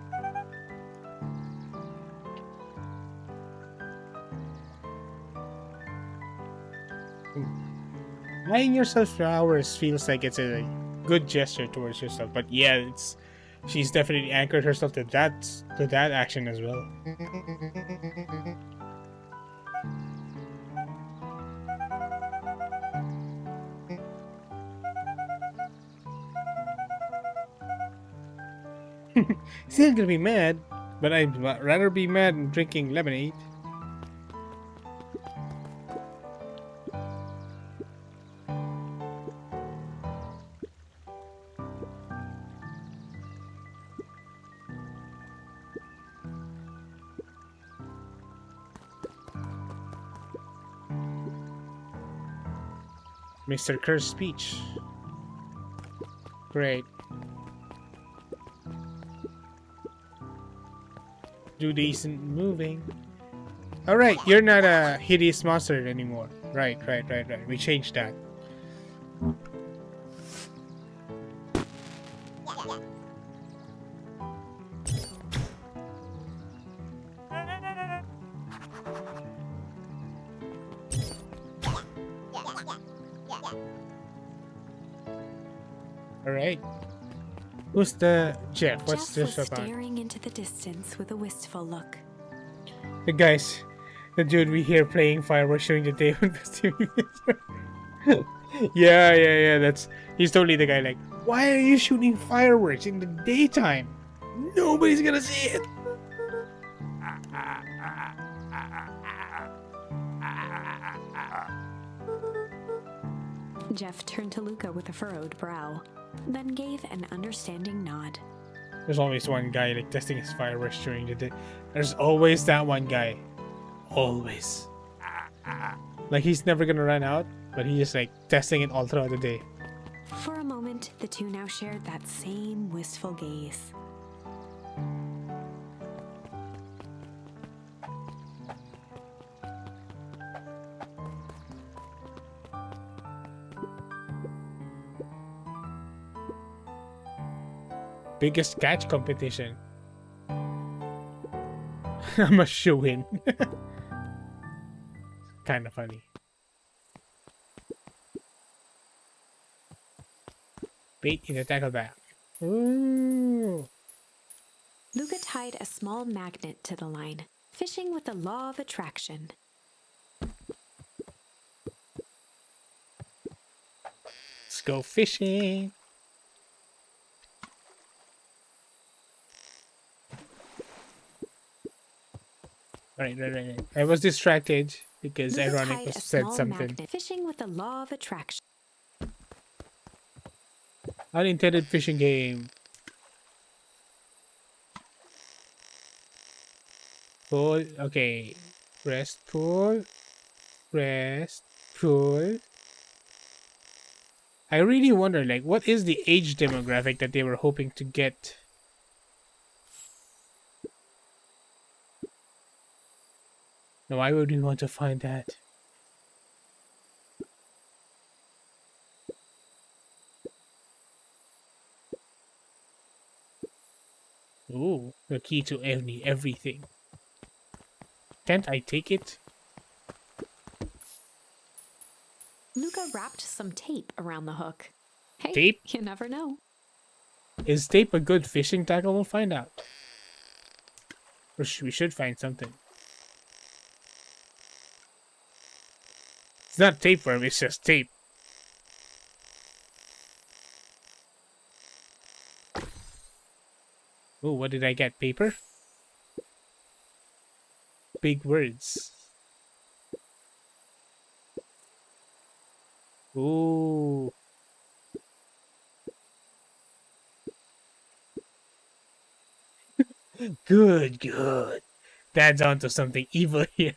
Buying yourself flowers feels like it's a good gesture towards yourself, but yeah, she's definitely anchored herself to that action as well. Still gonna be mad, but I'd rather be mad than drinking lemonade. Mr. Kerr's speech. Great. Do decent moving. Alright, you're not a hideous monster anymore. Right. We changed that. Alright. Who's the Jeff? What's Jeff this was about? staring into the distance with a wistful look. The guys, the dude we hear playing fireworks during the day when festivities. Yeah. He's totally the guy. Like, why are you shooting fireworks in the daytime? Nobody's gonna see it. Jeff turned to Luca with a furrowed brow, then gave an understanding nod. There's always one guy like testing his fireworks during the day. There's always that one guy. Always. Like he's never gonna run out, but he's just like testing it all throughout the day. For a moment, the two now shared that same wistful gaze. Biggest catch competition. I'm a shoo-in. Kind of funny. Bait in the tackle bag. Ooh. Luca tied a small magnet to the line, fishing with the law of attraction. Let's go fishing. Right. I was distracted because Luca Ironic tied was a said small something. magnet, fishing with the law of attraction. Unintended fishing game. Pull. Okay. Rest. Pull. Rest. Pull. I really wonder, like, what is the age demographic that they were hoping to get? Now, why would we want to find that? Ooh, the key to everything. Can't I take it? Luca wrapped some tape around the hook. Hey, Tape? you never know. Is tape a good fishing tackle? We'll find out. Or we should find something. It's not tapeworm, it's just tape. Oh, what did I get? Paper? Big words. Ooh. Good. Dad's onto something evil here.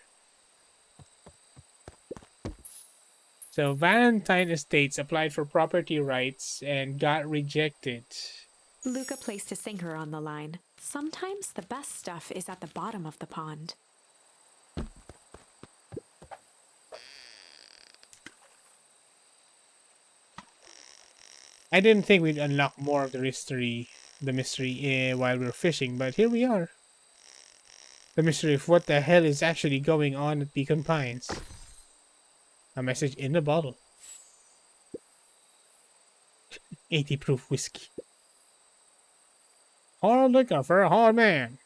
So Valentine Estates applied for property rights and got rejected. Luca placed a sinker on the line. Sometimes the best stuff is at the bottom of the pond. I didn't think we'd unlock more of the mystery while we were fishing, but here we are. The mystery of what the hell is actually going on at Beacon Pines. A message in the bottle. 80 proof whiskey. Hard liquor for a hard man.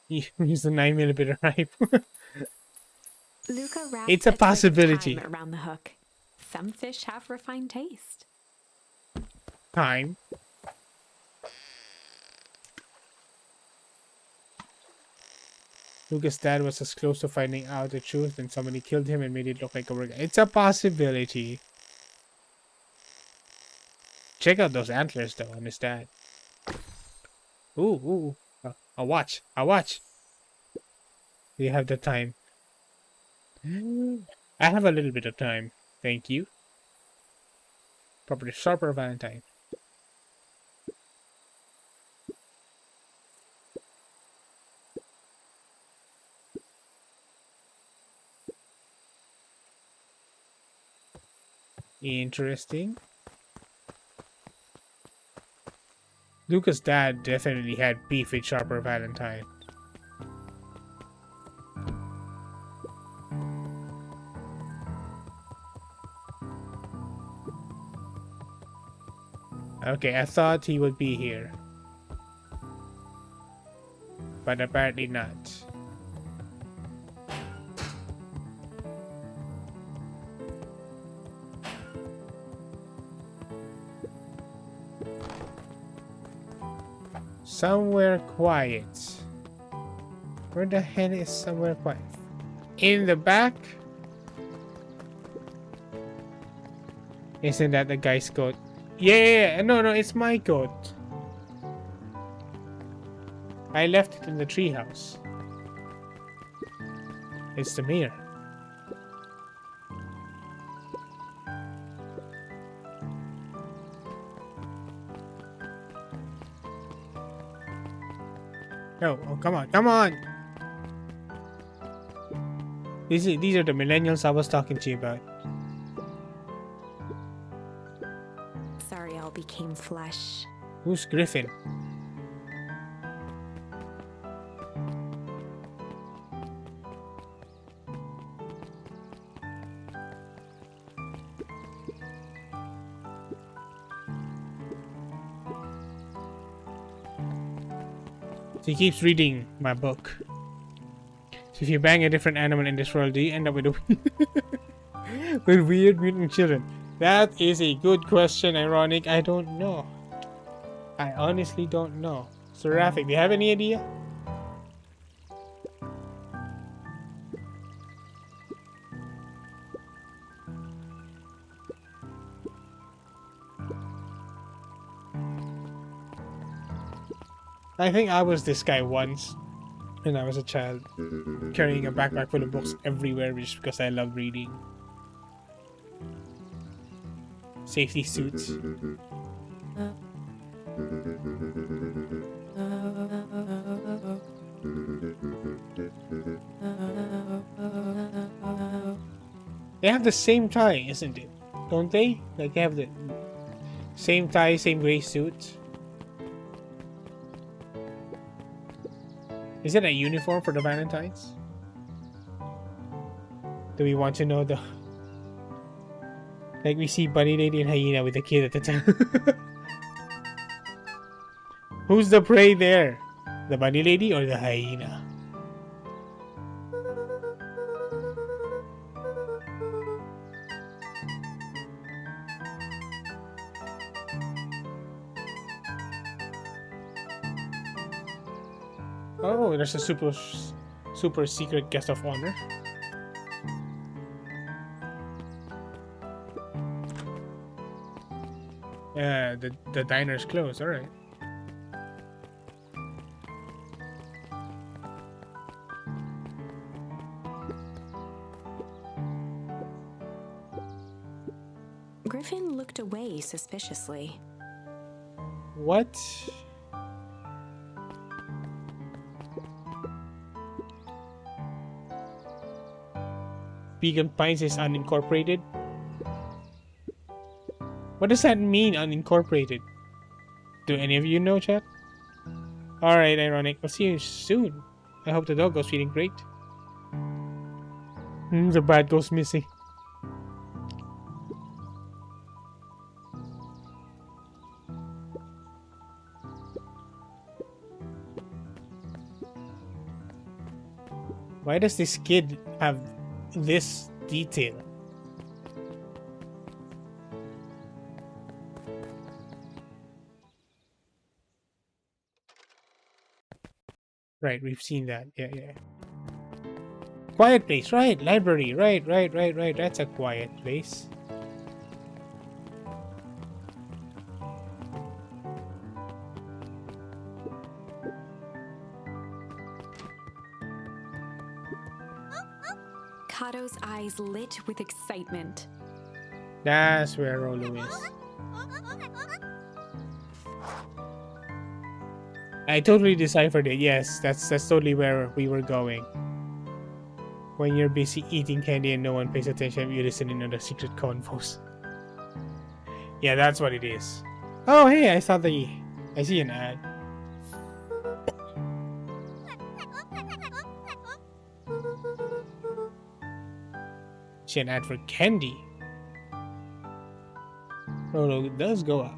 Use the 9mm rifle. Luca wrapped It's a twig of possibility. thyme around the hook. Some fish have refined taste. Time. Lucas' dad was as close to finding out the truth and somebody killed him and made it look like a work. It's a possibility. Check out those antlers though on his dad. Ooh. A watch. Do you have the time? I have a little bit of time. Thank you. Property Sharper Valentine. Interesting. Lucas' dad definitely had beef with Sharper Valentine. Okay, I thought he would be here. But apparently not. Somewhere quiet. Where the hell is somewhere quiet? In the back? Isn't that the guy's coat? Yeah, no, it's my coat. I left it in the treehouse. It's the mirror. No, oh, come on. These are the millennials I was talking to you about. Sorry all became flesh. Who's Griffin? He keeps reading my book. So if you bang a different animal in this world, do you end up with with weird mutant children? That is a good question, Ironic. I don't know. I honestly don't know. So Rafik, do you have any idea? I think I was this guy once when I was a child, carrying a backpack full of books everywhere just because I love reading. Safety suits. They have the same tie, isn't it? Don't they? Like they have the same tie, same gray suit. Is it a uniform for the Valentines? Do we want to know the... Like we see Bunny Lady and Hyena with the kid at the time. Who's the prey there? The Bunny Lady or the Hyena? Oh, there's a super secret guest of honor. The diner's closed. All right. Griffin looked away suspiciously. What? Beacon Pines is unincorporated? What does that mean, unincorporated? Do any of you know, chat? Alright, Ironic. I'll see you soon. I hope the dog goes feeling great. The bat goes missing. Why does this kid have this detail? Right, we've seen that. Yeah. Quiet place, right? Library, right. That's a quiet place. Kato's eyes lit with excitement. That's where Rolo is. I totally deciphered it. Yes, that's totally where we were going. When you're busy eating candy and no one pays attention, you listen in on the secret convos. Yeah, that's what it is. Oh, hey, I see an ad. See an ad for candy. Rolo does go up.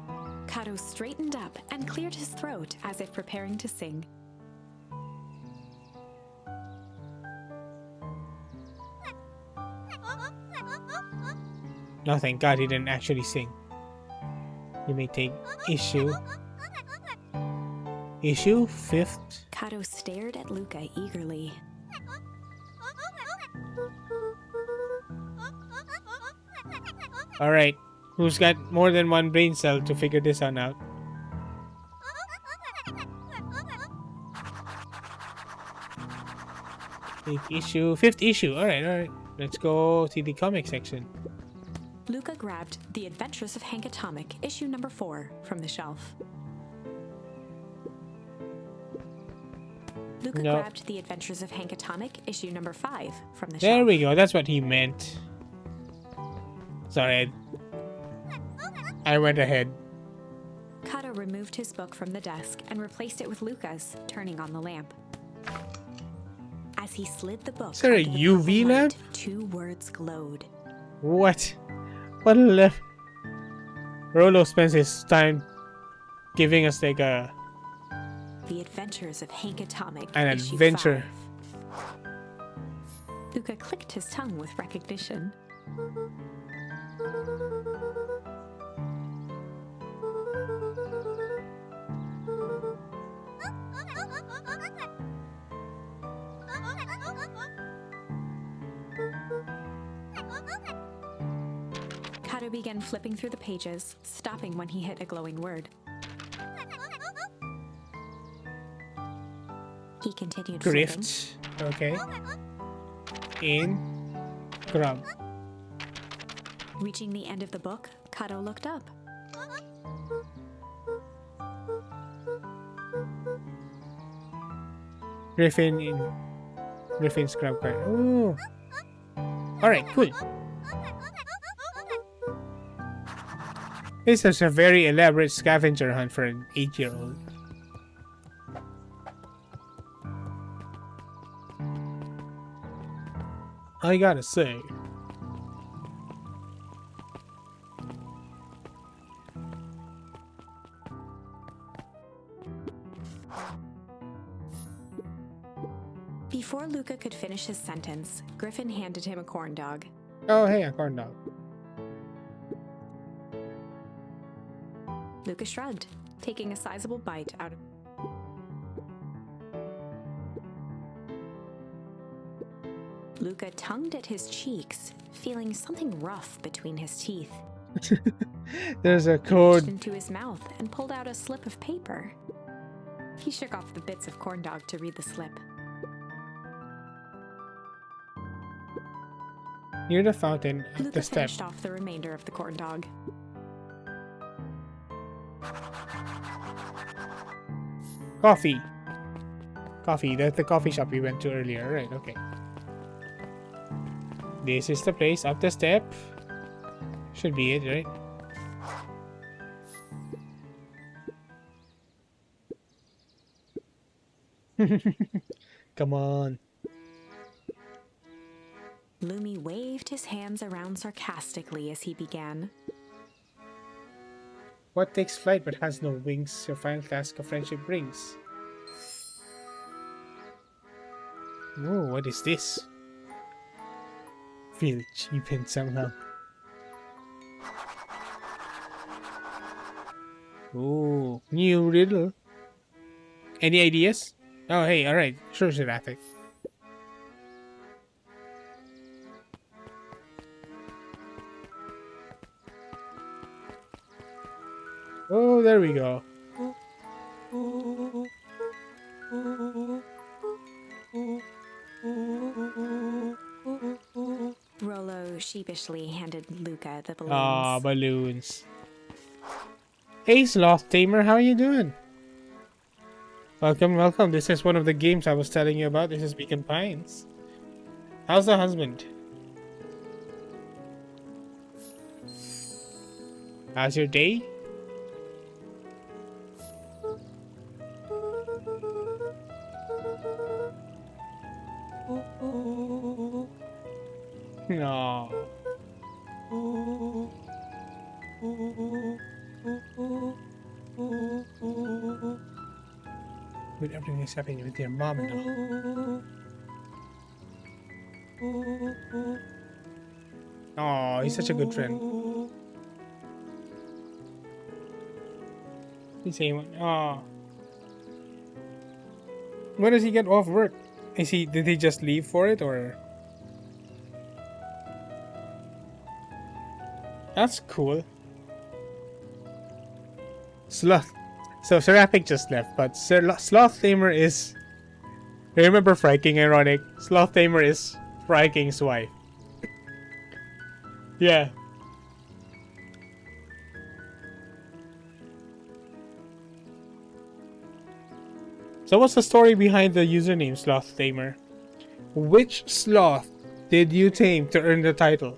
Kato straightened up and cleared his throat as if preparing to sing. No, thank God he didn't actually sing. You may take issue. Issue 5th. Kato stared at Luca eagerly. Alright, who's got more than one brain cell to figure this one out? Take issue, 5th issue. Alright. Let's go to the comic section. Luca grabbed The Adventures of Hank Atomic, issue number 4, from the shelf. Luca No. grabbed The Adventures of Hank Atomic, issue number 5, from the There shelf. we go. That's what he meant. Sorry. I went ahead. Kato removed his book from the desk and replaced it with Luca's, turning on the lamp. As he slid the book Is there a onto the UV purple lamp? light, 2 words glowed. What? What left? Rolo spends his time giving us like a The Adventures of Hank Atomic, an issue adventure. 5. Luca clicked his tongue with recognition. Kato began flipping through the pages, stopping when he hit a glowing word. He continued flipping. Grift. Okay. In. Grub. Reaching the end of the book, Kato looked up. Griffin in. Griffin's grub card. Ooh. Alright, cool. This is a very elaborate scavenger hunt for an 8-year-old. I gotta say. Before Luca could finish his sentence, Griffin handed him a corn dog. Oh, hey, a corn dog. Luca shrugged, taking a sizable bite out of. Luca tongued at his cheeks, feeling something rough between his teeth. There's a Reached code. into his mouth and pulled out a slip of paper. He shook off the bits of corn dog to read the slip. Near the fountain at Luca the step. finished off the remainder of the corn dog. Coffee. Coffee. That's the coffee shop we went to earlier. Right, okay. This is the place up the step. Should be it, right? Come on. Lumi waved his hands around sarcastically as he began. What takes flight but has no wings? Your final task of friendship brings. Whoa, what is this? Feel cheapened somehow. Ooh, new riddle. Any ideas? Oh, hey, alright. Sure, Seraphic. Oh, there we go. Rolo sheepishly handed Luca the balloons. Ah, balloons. Hey, Sloth Tamer, how are you doing? Welcome, welcome. This is one of the games I was telling you about. This is Beacon Pines. How's the husband? How's your day? No. With everything is happening with your mom now. Oh, he's such a good friend. He's saying, oh. When does he get off work? Did he just leave for it or? That's cool. Sloth. So Seraphic just left, but Sloth Tamer is. Remember Fryking ironic? Sloth Tamer is Fryking's wife. Yeah. So what's the story behind the username Sloth Tamer? Which sloth did you tame to earn the title?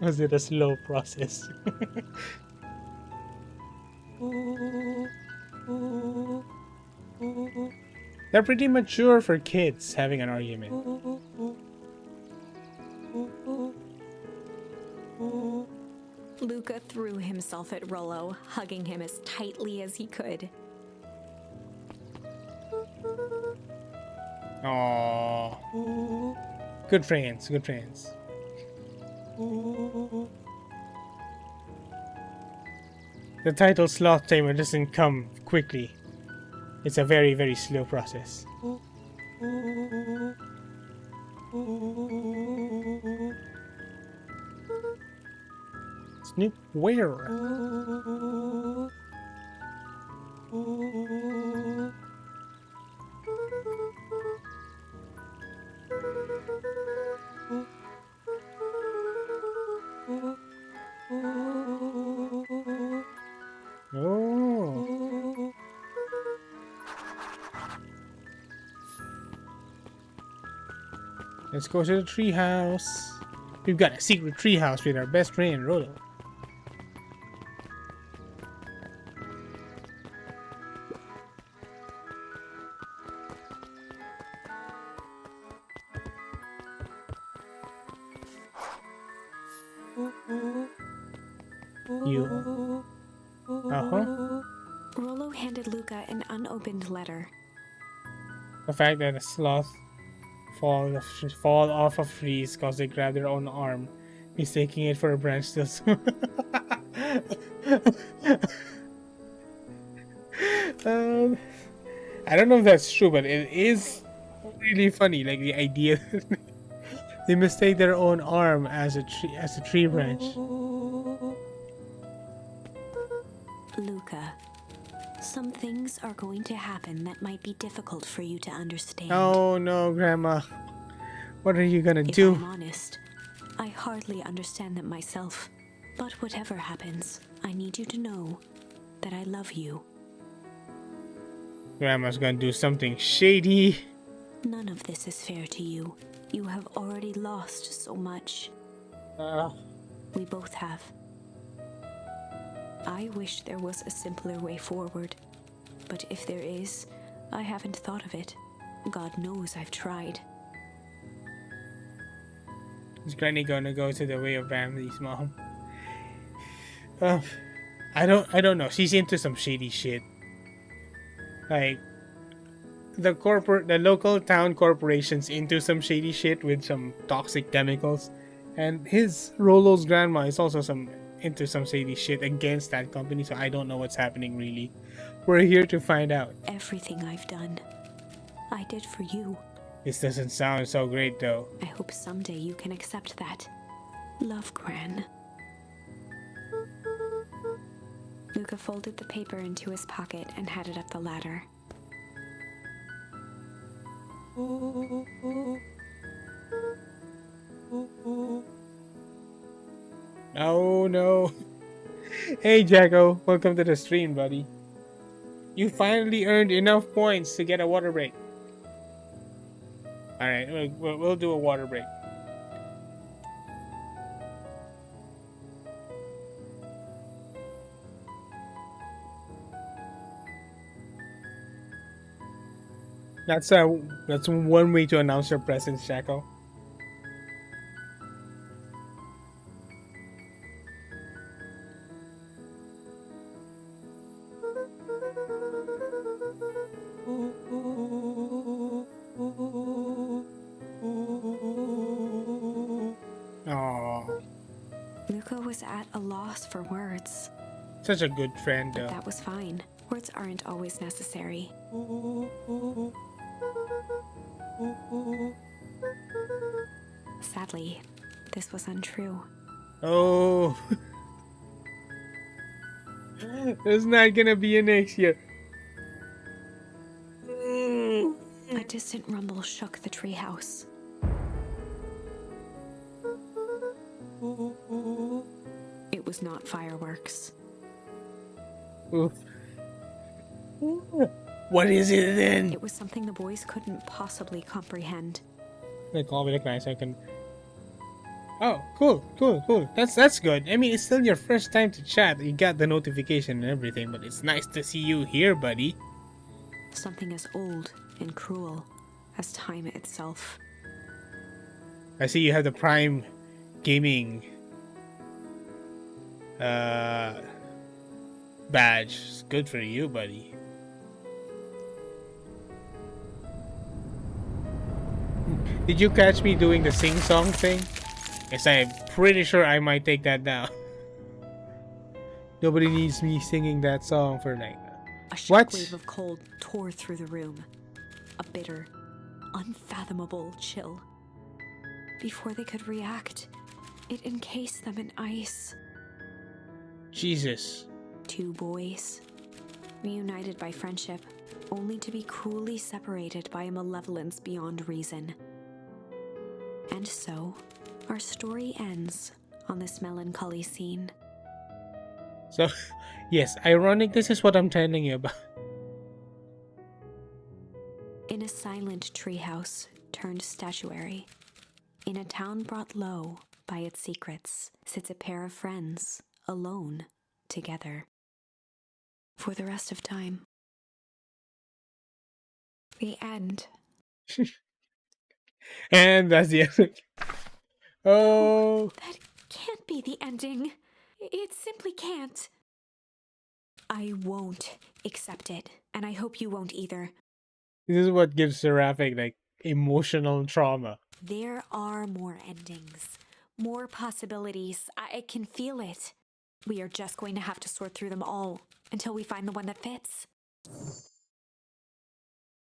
Was it a slow process? They're pretty mature for kids having an argument. Luca threw himself at Rollo, hugging him as tightly as he could. Aww. Good friends, good friends. The title Sloth Tamer doesn't come quickly. It's a very, very slow process. Snoop, where? Oh. Let's go to the treehouse. We've got a secret treehouse with our best friend Rollo. You. Rollo handed Luca an unopened letter. The fact that a sloth fall off of trees cause they grab their own arm, mistaking it for a branch still. I don't know if that's true, but it is really funny. Like the idea that they mistake their own arm as a tree branch. Luca, some things are going to happen that might be difficult for you to understand. Oh no, Grandma. What are you gonna If do? I'm honest, I hardly understand them myself. But whatever happens, I need you to know that I love you. Grandma's gonna do something shady. None of this is fair to you. You have already lost so much. We both have. I wish there was a simpler way forward. But if there is, I haven't thought of it. God knows I've tried. Is Granny gonna go to the way of families, Mom? I don't know. She's into some shady shit. Like the local town corporations into some shady shit with some toxic chemicals, and Rollo's grandma is also into some shady shit against that company. So I don't know what's happening really. We're here to find out. Everything I've done, I did for you. This doesn't sound so great though. I hope someday you can accept that. Love, Gran. Luca folded the paper into his pocket and headed up the ladder. Oh no. Hey Jacko, welcome to the stream, buddy. You finally earned enough points to get a water break. Alright, we'll do a water break. That's one way to announce your presence, Jacko. Aww. Luca was at a loss for words. Such a good friend, though. That was fine. Words aren't always necessary. Sadly, this was untrue. Oh. There's not gonna be a next year. A distant rumble shook the treehouse. It was not fireworks. Oof. What is it then? It was something the boys couldn't possibly comprehend. Like, call me like nice. I can. Oh, cool. That's good. I mean, it's still your first time to chat. You got the notification and everything, but it's nice to see you here, buddy. Something as old and cruel as time itself. I see you have the Prime Gaming badge. It's good for you, buddy. Did you catch me doing the sing-song thing? Yes, I'm pretty sure I might take that down. Nobody needs me singing that song for like... A What? shockwave of cold tore through the room. A bitter, unfathomable chill. Before they could react, it encased them in ice. Jesus. Two boys, reunited by friendship, only to be cruelly separated by a malevolence beyond reason. And so, our story ends on this melancholy scene. So, yes, ironic, this is what I'm telling you about. In a silent treehouse turned statuary, in a town brought low by its secrets, sits a pair of friends, alone, together. For the rest of time. The end. And that's the end. Oh, That can't be the ending. It simply can't. I won't accept it, and I hope you won't either. this is what gives Seraphic like emotional trauma. There are more endings, more possibilities. I can feel it. We are just going to have to sort through them all until we find the one that fits.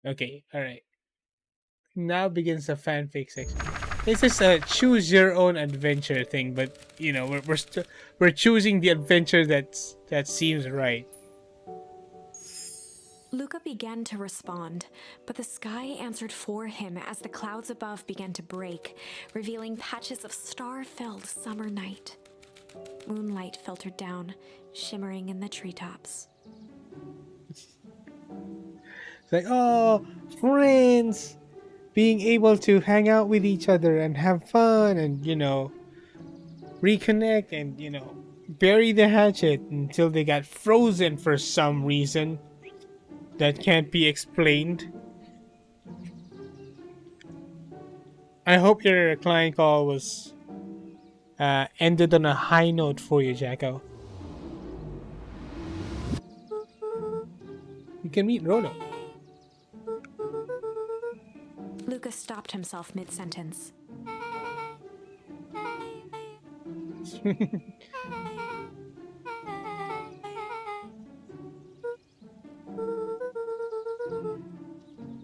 Okay, alright. Now begins the fanfic section. This is a choose your own adventure thing, but you know we're choosing the adventure that seems right. Luca began to respond, but the sky answered for him as the clouds above began to break, revealing patches of star-filled summer night. Moonlight filtered down, shimmering in the treetops. It's like, oh, friends, being able to hang out with each other and have fun and reconnect and bury the hatchet until they got frozen for some reason that can't be explained. I hope your client call was ended on a high note for you, Jacko. You can meet Rono. Luca stopped himself mid-sentence.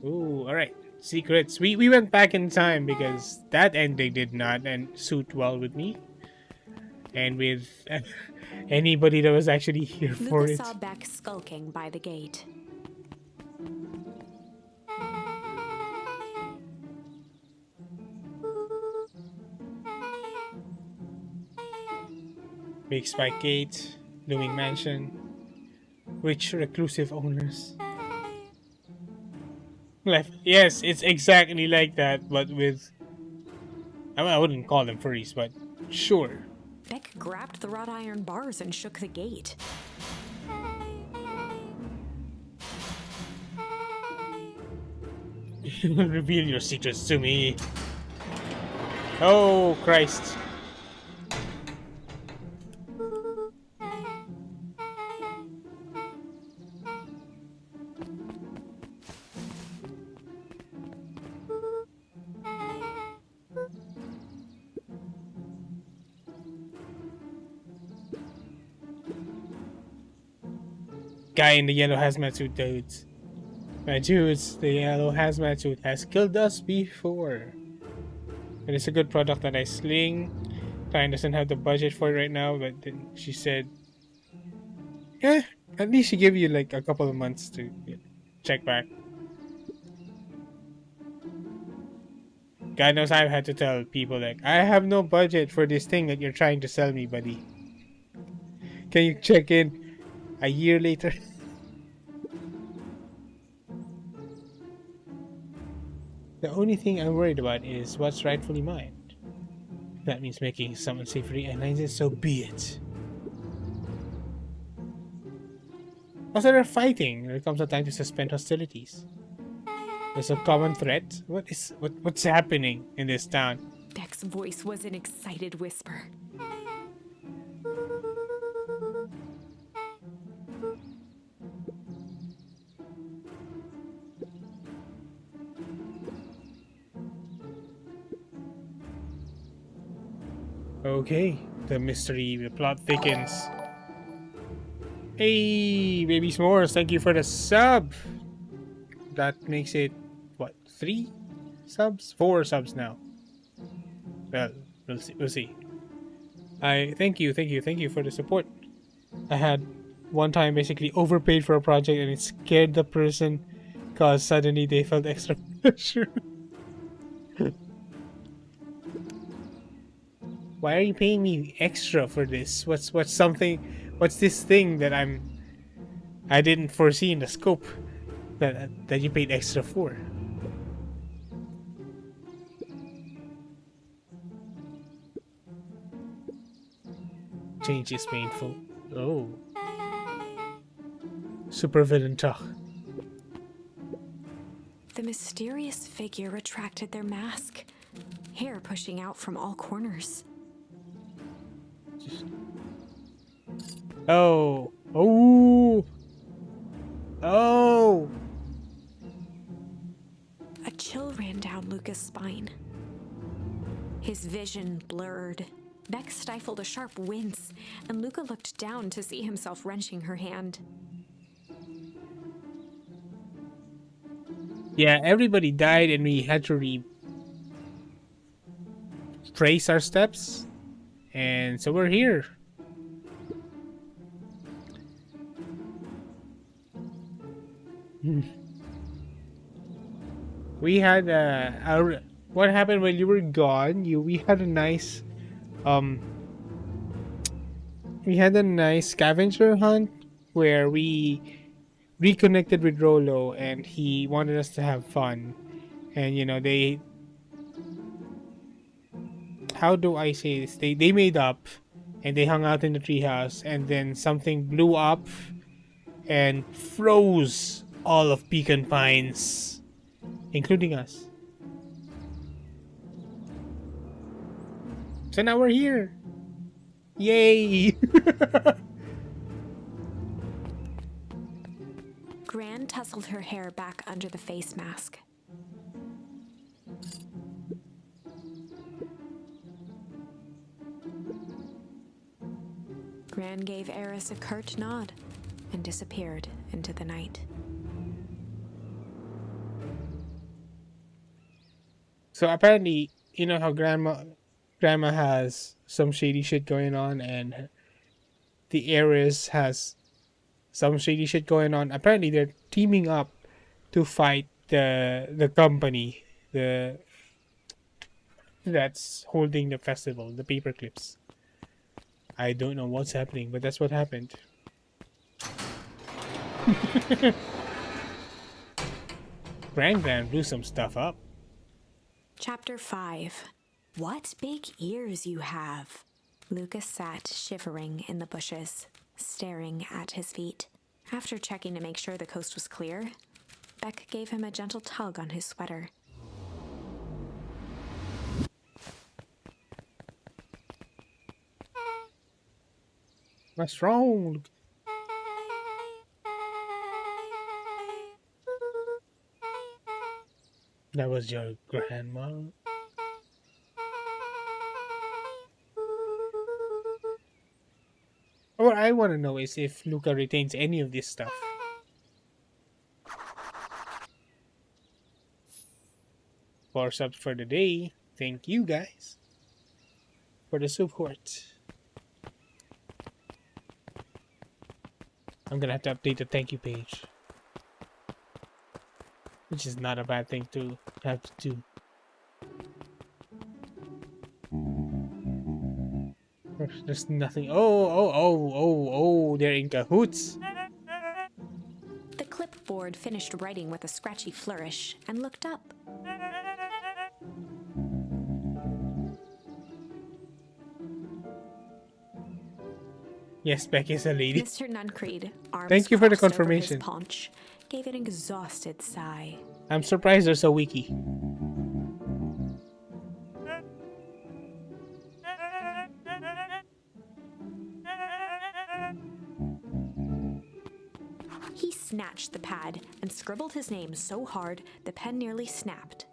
Ooh, alright. Secrets. We went back in time because that ending did not suit well with me. And with anybody that was actually here for Luca it. saw Beck skulking by the gate. Big Spike Gate, looming mansion, rich reclusive owners. Like, yes, it's exactly like that, but with... I wouldn't call them furries, but sure. Beck grabbed the wrought iron bars and shook the gate. Reveal your secrets to me. Oh, Christ. Guy in the yellow hazmat suit, dudes. My dudes, the yellow hazmat suit has killed us before. It is a good product that I sling. Client doesn't have the budget for it right now, but then she said, yeah, at least she gave you like a couple of months to check back. God knows I've had to tell people like, I have no budget for this thing that you're trying to sell me, buddy. Can you check in a year later? The only thing I'm worried about is what's rightfully mine. If that means making some unsavory alliances, so be it. Also, they're fighting. There comes a time to suspend hostilities. There's a common threat. What's happening in this town? Beck's voice was an excited whisper. Okay, the mystery, the plot thickens. Hey, baby s'mores, thank you for the sub. That makes it what, 3 subs? 4 subs now. Well, we'll see. I thank you for the support. I had one time basically overpaid for a project and it scared the person because suddenly they felt extra pressure. Why are you paying me extra for this? What's this thing that I didn't foresee in the scope that you paid extra for? Change is painful. Oh. Supervillain talk. The mysterious figure retracted their mask, hair pushing out from all corners. Oh. Oh. Oh. A chill ran down Luca's spine. His vision blurred. Beck stifled a sharp wince, and Luca looked down to see himself wrenching her hand. Yeah, everybody died and we had to retrace our steps. And so we're here. We had what happened when you were gone? We had a nice scavenger hunt where we reconnected with Rolo and he wanted us to have fun. And you know, how do I say this? They made up and they hung out in the treehouse and then something blew up and froze all of Beacon Pines, including us. So now we're here. Yay! Gran tousled her hair back under the face mask. Gran gave Eris a curt nod and disappeared into the night. So apparently, you know how grandma has some shady shit going on and the heiress has some shady shit going on. Apparently they're teaming up to fight the company that's holding the festival, the Paperclips. I don't know what's happening, but that's what happened. Gran blew some stuff up. Chapter 5. What big ears you have! Lucas sat shivering in the bushes, staring at his feet. After checking to make sure the coast was clear, Beck gave him a gentle tug on his sweater. What's wrong? That was your grandma? What I want to know is if Luca retains any of this stuff. 4 subs for the day. Thank you guys for the support. I'm gonna have to update the thank you page, which is not a bad thing to have to do. There's nothing. Oh, they're in cahoots. The clipboard finished writing with a scratchy flourish and looked up. Yes, Beck is a lady. Mr. Nuncreed, arms Thank you for the crossed over his confirmation. paunch, gave an exhausted sigh. I'm surprised there's a wiki. He snatched the pad and scribbled his name so hard the pen nearly snapped.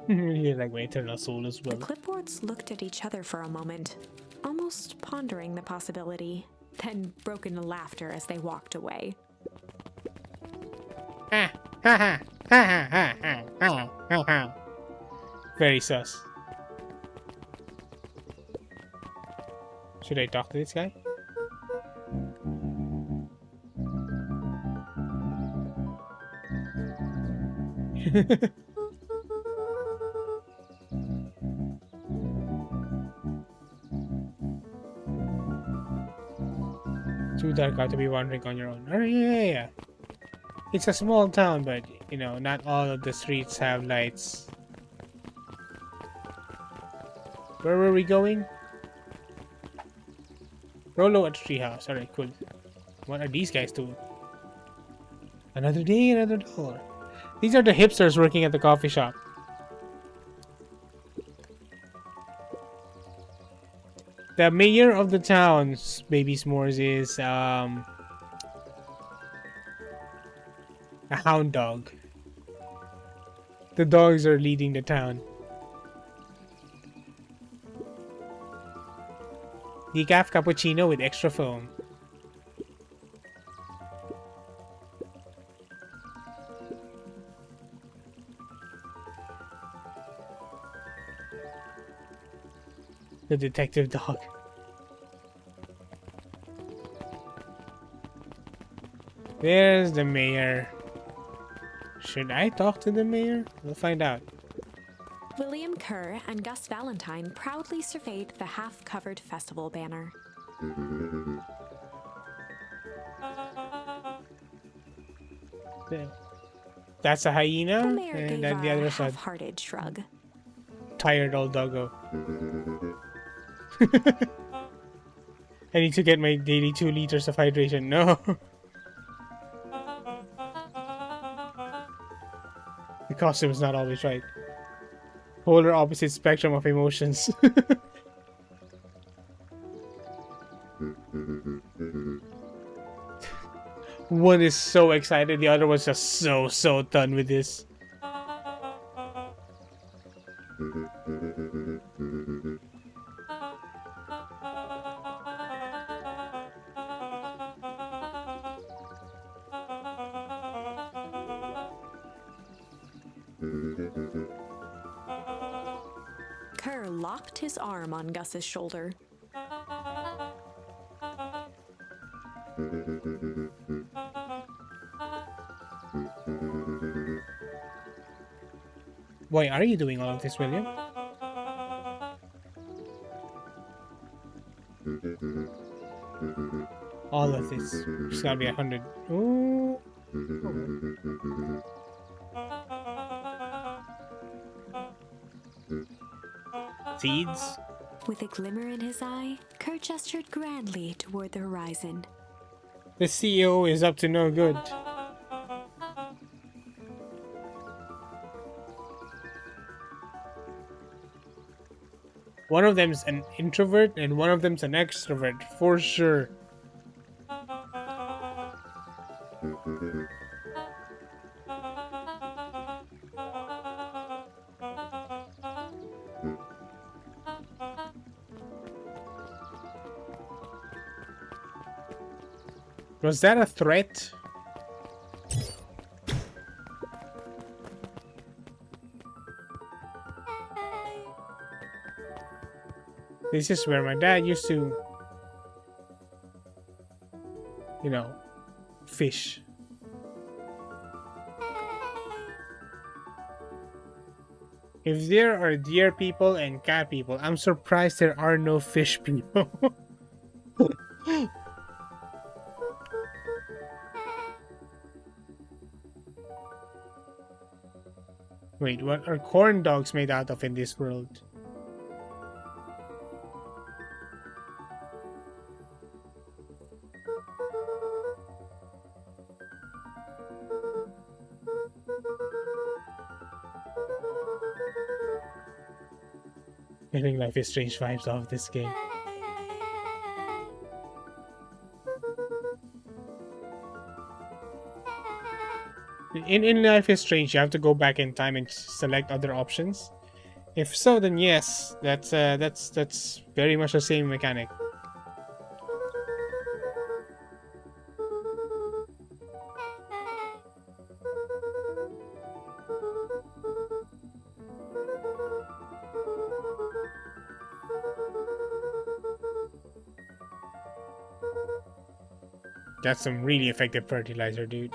You're like my eternal soul as The well. clipboards looked at each other for a moment, almost pondering the possibility, then broke into laughter as they walked away. Ha ha ha ha ha ha ha ha ha. Very sus. Should I talk to this guy? Too dark out to be wandering on your own. Oh, yeah. It's a small town, but, you know, not all of the streets have lights. Where were we going? Rolo at treehouse. Alright, cool. What are these guys doing? Another day, another dollar. These are the hipsters working at the coffee shop. The mayor of the town's Baby S'mores is a hound dog. The dogs are leading the town. Decaf cappuccino with extra foam. The detective dog. There's the mayor. Should I talk to the mayor? We'll find out. William Kerr and Gus Valentine proudly surveyed the half-covered festival banner. That's a hyena, The mayor and gave then the a other side, half-hearted shrug. tired old doggo. I need to get my daily 2 liters of hydration. No. The costume is not always right. Polar opposite spectrum of emotions. One is so excited, the other was just so done with this. Kerr locked his arm on Gus's shoulder. Why are you doing all of this, William? All of this. It's gotta be 100. Ooh. Seeds? With a glimmer in his eye, Kerr gestured grandly toward the horizon. The CEO is up to no good. One of them's an introvert and one of them's an extrovert, for sure. Was that a threat? This is where my dad used to, you know, fish. If there are deer people and cat people, I'm surprised there are no fish people. Wait, what are corn dogs made out of in this world? Getting Life is Strange vibes off this game. In Life is Strange, you have to go back in time and select other options. If so, then yes, that's very much the same mechanic. That's some really effective fertilizer, dude.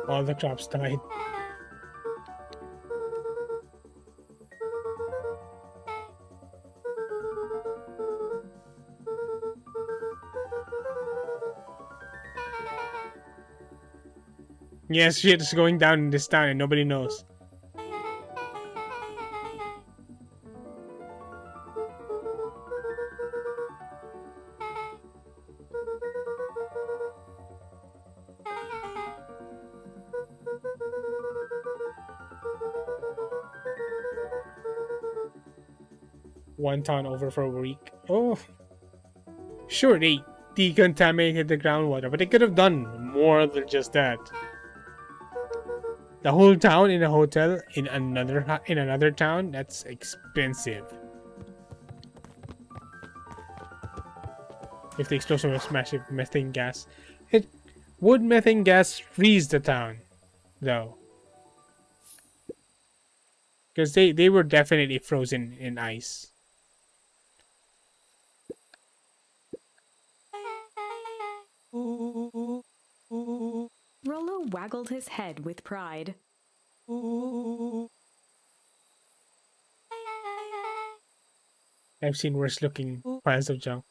All the crops died. Yes, shit is going down in this town and nobody knows. One town over for a week. Oh, sure, they decontaminated the groundwater, but they could have done more than just that. The whole town in a hotel in another town, that's expensive. If the explosion was massive methane gas, would methane gas freeze the town, though? Because they were definitely frozen in ice. Rollo waggled his head with pride. I've seen worse looking piles of junk.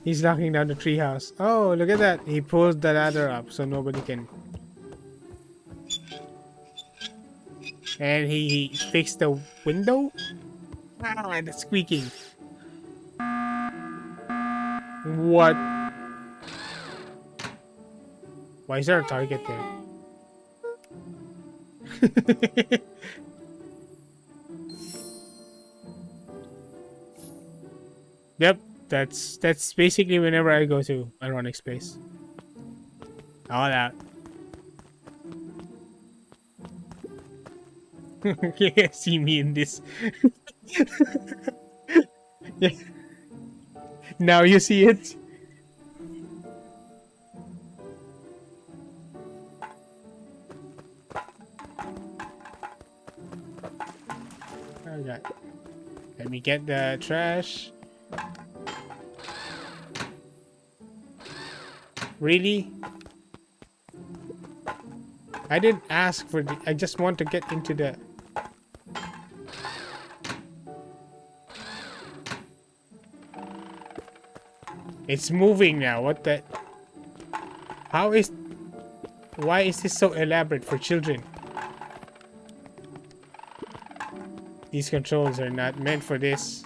He's knocking down the treehouse. Oh, look at that. He pulls the ladder up so nobody can. And he fixed the window? Ah, the squeaking. What? Why is there a target there? Yep, that's basically whenever I go to Ironic Space. All out. You can't see me in this. Yeah. Now you see it. Okay. Let me get the trash. Really? I didn't ask for the. I just want to get into the. It's moving now. What the? How is? Why is this so elaborate for children? These controls are not meant for this.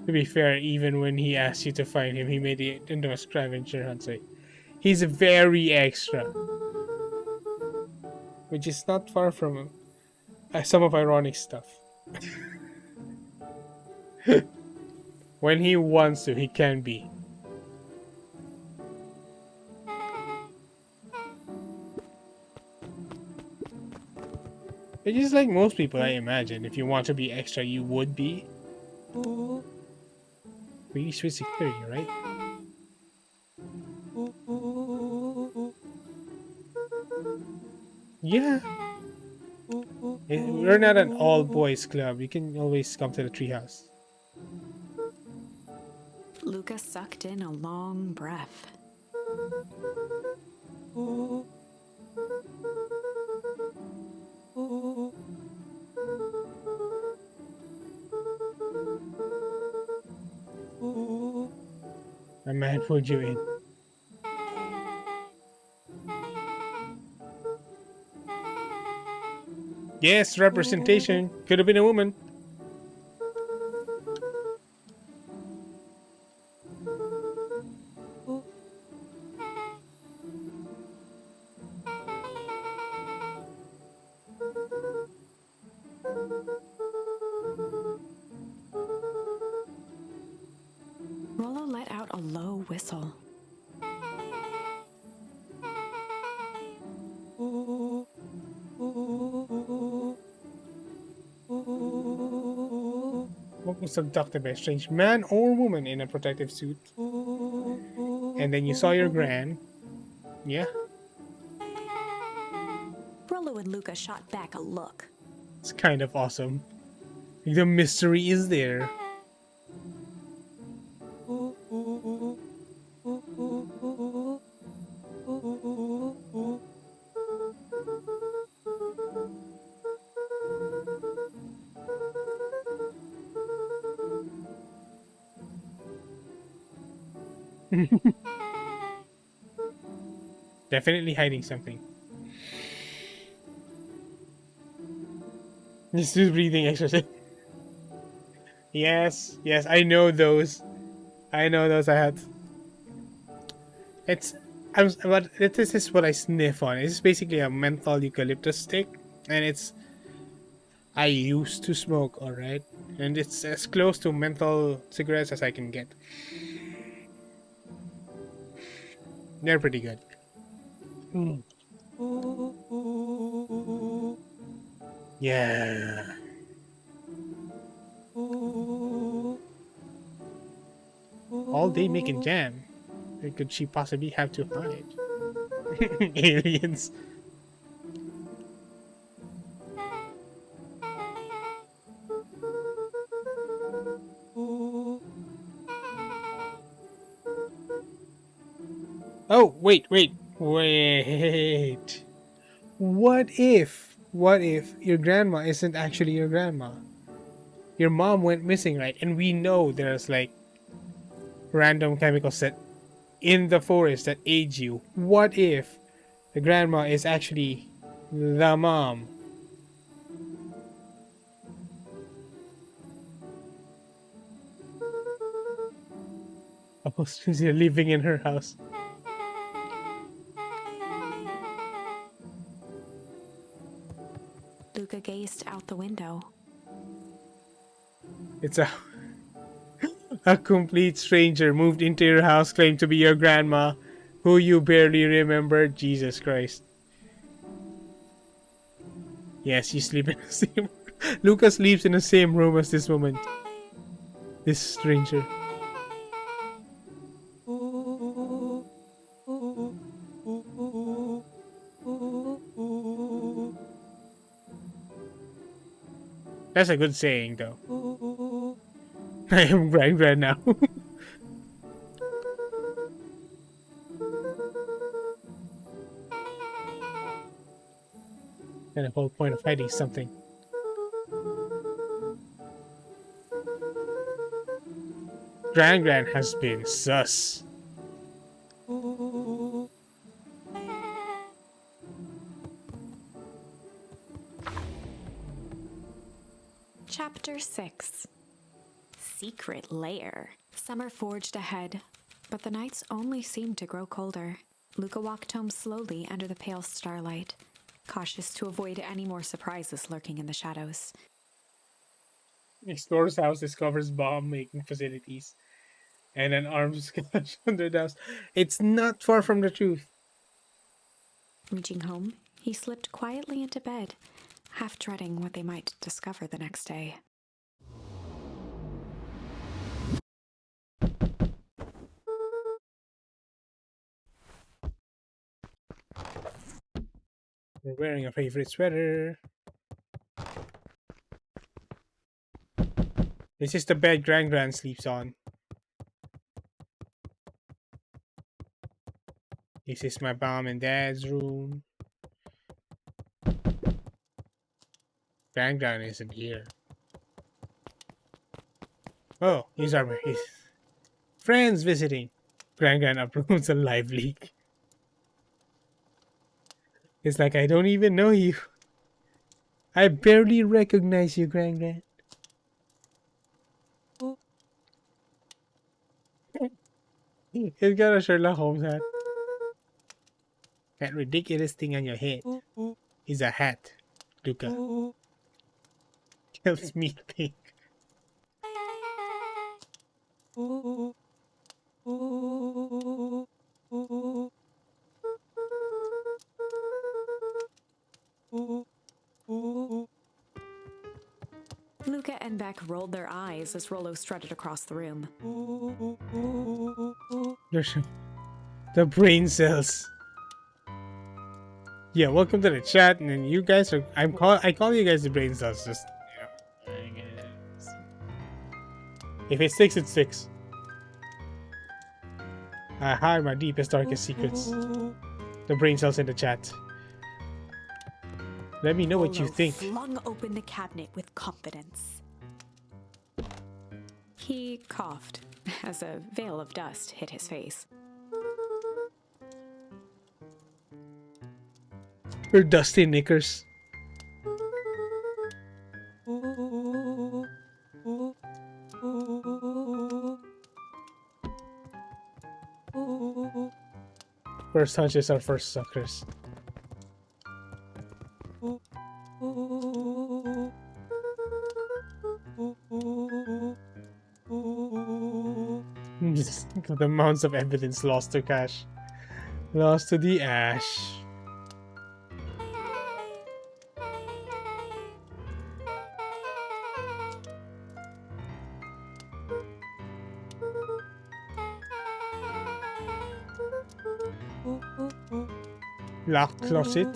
To be fair, even when he asked you to find him, he made it into a scavenger hunt. So he's very extra, which is not far from some of Ironic stuff. When he wants to, he can be. But just like most people, I imagine, if you want to be extra, you would be. Really sweet security, right? Yeah. We're not an all boys club. You can always come to the treehouse. Luca sucked in a long breath. A man pulled you in. Yes, representation. Could have been a woman. Rollo let out a low whistle. What was abducted by a strange man or woman in a protective suit? And then you saw your gran. Yeah, Rollo and Luca shot back a look. it's kind of awesome. The mystery is there. Definitely hiding something. This is breathing exercise. Yes, yes, I know those. I know those. I had. It's. But this is what I sniff on. It's basically a menthol eucalyptus stick, and it's. I used to smoke, all right, and it's as close to menthol cigarettes as I can get. They're pretty good. Mm. Yeah. All day making jam. Where could she possibly have to hide? Aliens. Oh, wait. What if your grandma isn't actually your grandma? Your mom went missing, right? And we know there's like random chemicals that in the forest that age you. What if the grandma is actually the mom? Oh, she's living in her house. Luca gazed out the window. It's a complete stranger moved into your house, claimed to be your grandma, who you barely remember. Jesus Christ. Yes, you sleep in the same. Lucas sleeps in the same room as this woman. This stranger. That's a good saying, though. I am grand now. And the whole point of hiding something. Gran has been sus. Chapter 6. Secret Lair. Summer forged ahead, but the nights only seemed to grow colder. Luca walked home slowly under the pale starlight, cautious to avoid any more surprises lurking in the shadows. Explorer's house discovers bomb making facilities and an arms cache under the house. It's not far from the truth. Reaching home, he slipped quietly into bed, half dreading what they might discover the next day. We're wearing a favorite sweater. This is the bed Gran sleeps on. This is my mom and dad's room. Gran isn't here. Oh, he's friends visiting. Gran approves a live leak. It's like I don't even know you. I barely recognize you, Gran. He's got a Sherlock Holmes hat. That ridiculous thing on your head is a hat, Luca. Helps me think. Luca and Beck rolled their eyes as Rollo strutted across the room. There's the brain cells. Yeah, welcome to the chat, and then you guys are. I call you guys the brain cells. Just if it sticks, it sticks. I hide my deepest, darkest secrets. The brain cells in the chat. Let me know what you think. Flung open the cabinet with confidence. He coughed as a veil of dust hit his face. Her dusty knickers. First hunches are first suckers. The amounts of evidence lost to cash. Lost to the ash. Locked closet.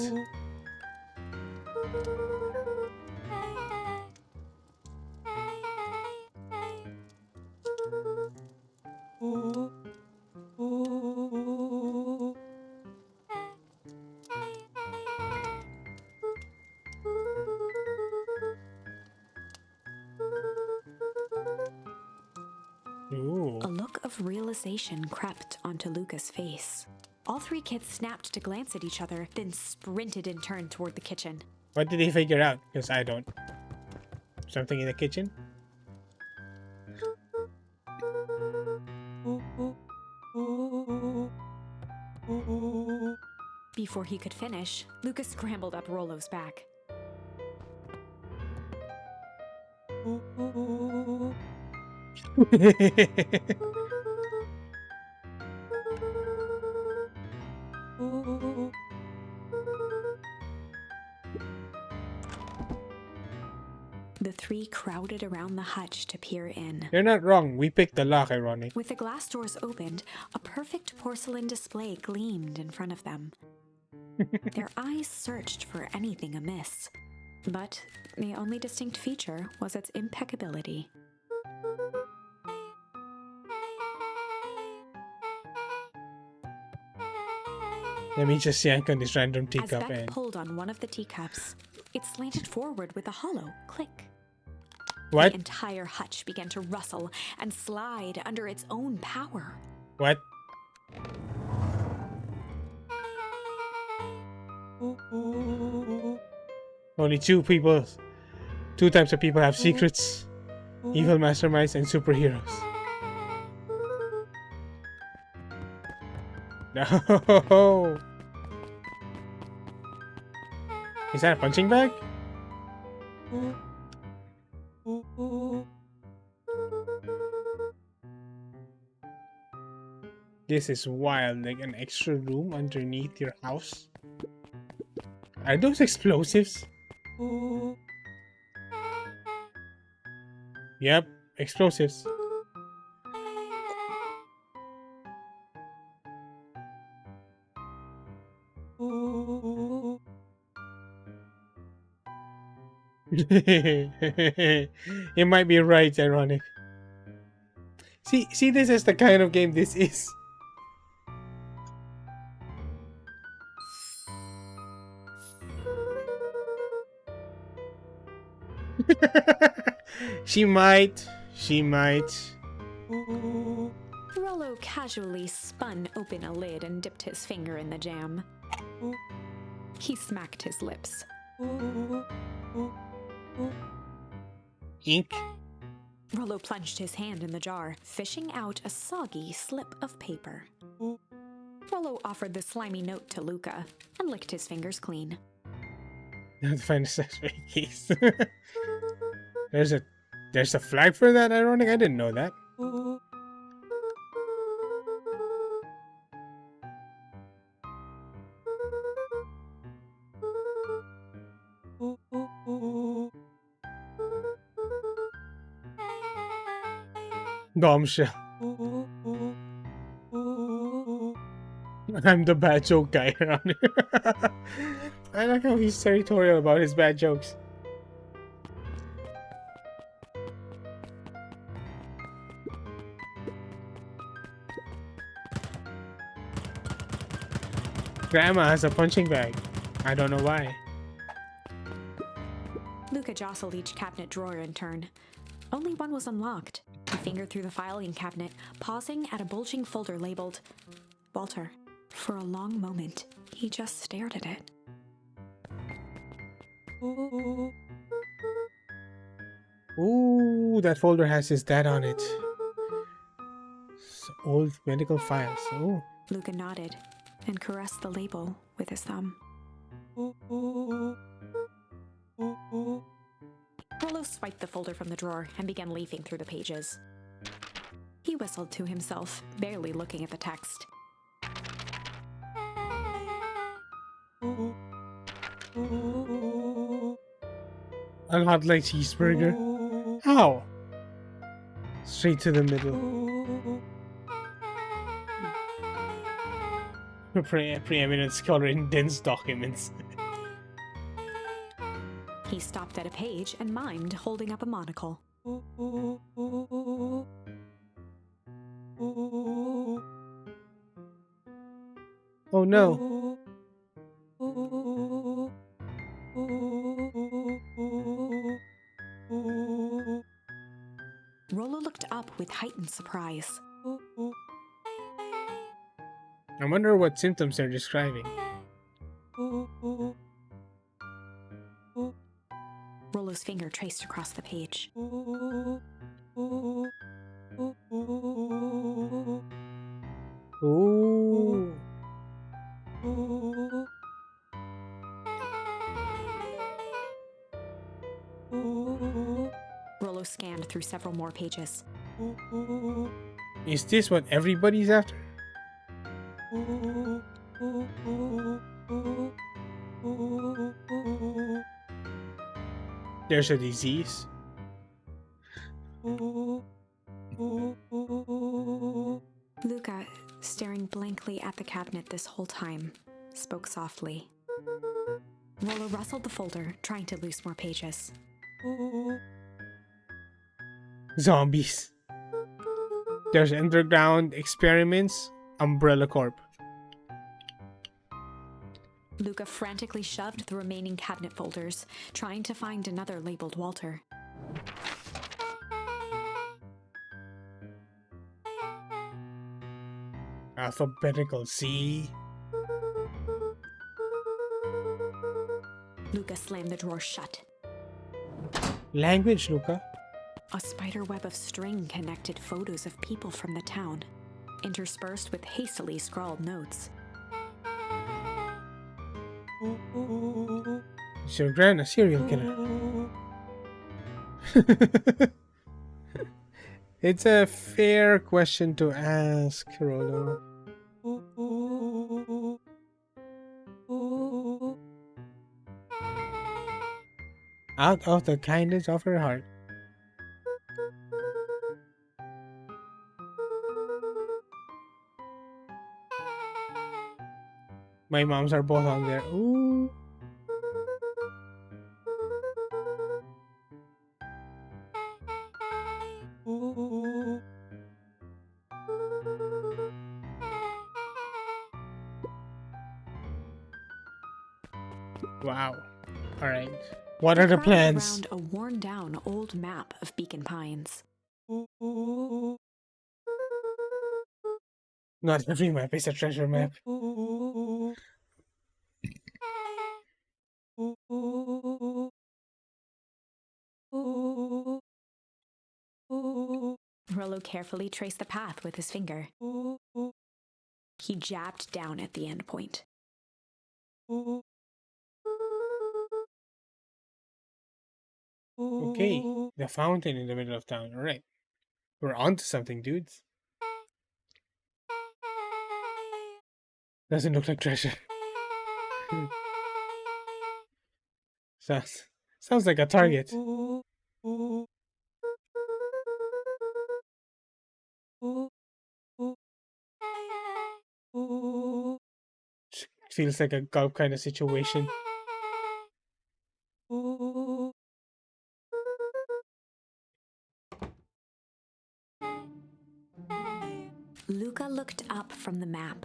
Ooh. A look of realization crept onto Luca's face. All three kids snapped to glance at each other, then sprinted in turn toward the kitchen. What did they figure out? Because I don't. Something in the kitchen? Before he could finish, Luca scrambled up Rollo's back. The three crowded around the hutch to peer in. You're not wrong. We picked the lock, ironic. With the glass doors opened, a perfect porcelain display gleamed in front of them. Their eyes searched for anything amiss, but the only distinct feature was its impeccability. Let me just yank on this random As teacup Beck and... pulled on one of the teacups, it slanted forward with a hollow click. What? The entire hutch began to rustle and slide under its own power. What? Only two types of people have secrets. Evil masterminds and superheroes. No! Is that a punching bag? This is wild, like an extra room underneath your house. Are those explosives? Yep, explosives. It might be right, ironic. See, this is the kind of game this is. She might. She might. Rollo casually spun open a lid and dipped his finger in the jam. He smacked his lips. Ink. Rollo plunged his hand in the jar, fishing out a soggy slip of paper. Rollo offered the slimy note to Luca and licked his fingers clean. Now to find a suspect case. There's a flag for that, ironic? I didn't know that. Bombshell. I'm the bad joke guy around here. I like how he's territorial about his bad jokes. Grandma has a punching bag. I don't know why. Luca jostled each cabinet drawer in turn. Only one was unlocked. He fingered through the filing cabinet, pausing at a bulging folder labeled Walter. For a long moment, he just stared at it. Ooh, that folder has his dad on it. Old medical files. Oh. Luca nodded and caressed the label with his thumb. Rollo swiped the folder from the drawer and began leafing through the pages. He whistled to himself, barely looking at the text. A hot like cheeseburger. How? Straight to the middle. Preeminent scholar in dense documents. He stopped at a page and mimed, holding up a monocle. Oh no. Rollo looked up with heightened surprise. I wonder what symptoms they're describing. Rollo's finger traced across the page. Ooh. Rollo scanned through several more pages. Is this what everybody's after? There's a disease. Luca, staring blankly at the cabinet this whole time, spoke softly. Rollo rustled the folder, trying to loose more pages. Zombies. There's underground experiments. Umbrella Corp. Luca frantically shoved the remaining cabinet folders, trying to find another labeled Walter. Alphabetical C. Luca slammed the drawer shut. Language, Luca. A spider web of string connected photos of people from the town, interspersed with hastily scrawled notes. Is your grand a serial killer? It's a fair question to ask, Rollo. Out of the kindness of her heart. My moms are both on there. Ooh. Wow. All right. What are the crowded plans? around a worn-down old map of Beacon Pines. Not every map is a treasure map. Rollo carefully traced the path with his finger. He jabbed down at the end point. Okay, the fountain in the middle of town. All right, we're onto something, dudes. Doesn't look like treasure. sounds like a target. Feels like a golf kind of situation. Luca looked up from the map.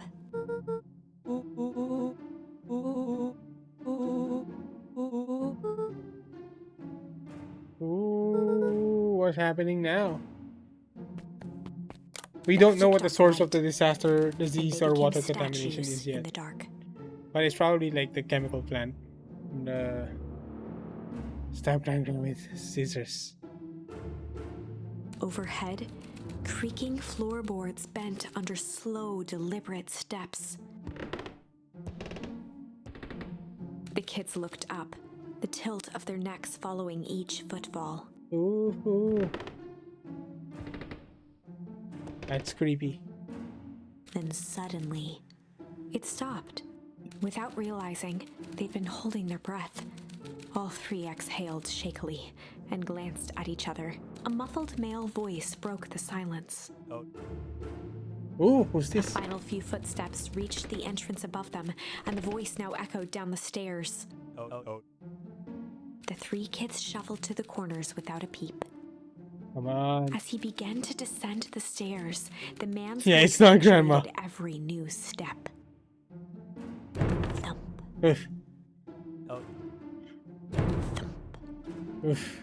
Ooh, what's happening now? We don't know what the source of the disaster, disease, or water contamination is in yet. the dark. But it's probably like the chemical plant. Stab Wrangler with scissors. Overhead, creaking floorboards bent under slow, deliberate steps. The kids looked up, the tilt of their necks following each footfall. Ooh. That's creepy. Then suddenly, it stopped. Without realizing, they'd been holding their breath. All three exhaled shakily and glanced at each other. A muffled male voice broke the silence. Ooh, who's The this? final few footsteps reached the entrance above them, and the voice now echoed down the stairs. The three kids shuffled to the corners without a peep. Come on. As he began to descend the stairs, the man's Yeah, voice it's not Grandma. punctuated every new step. Thump, Oof. thump. Oof.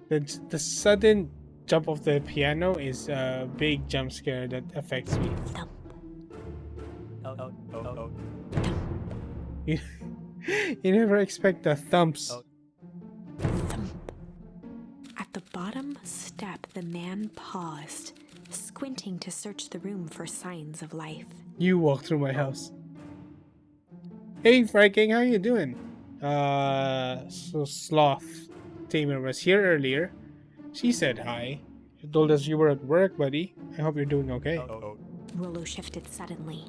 The sudden jump of the piano is a big jump scare that affects me. Thump. You, you never expect the thumps. Thump. At the bottom step, the man paused, squinting to search the room for signs of life. You walk through my house. Hey, Viking, how you doing? So Sloth Tamer was here earlier. She said hi. She told us you were at work, buddy. I hope you're doing okay. Rollo shifted suddenly.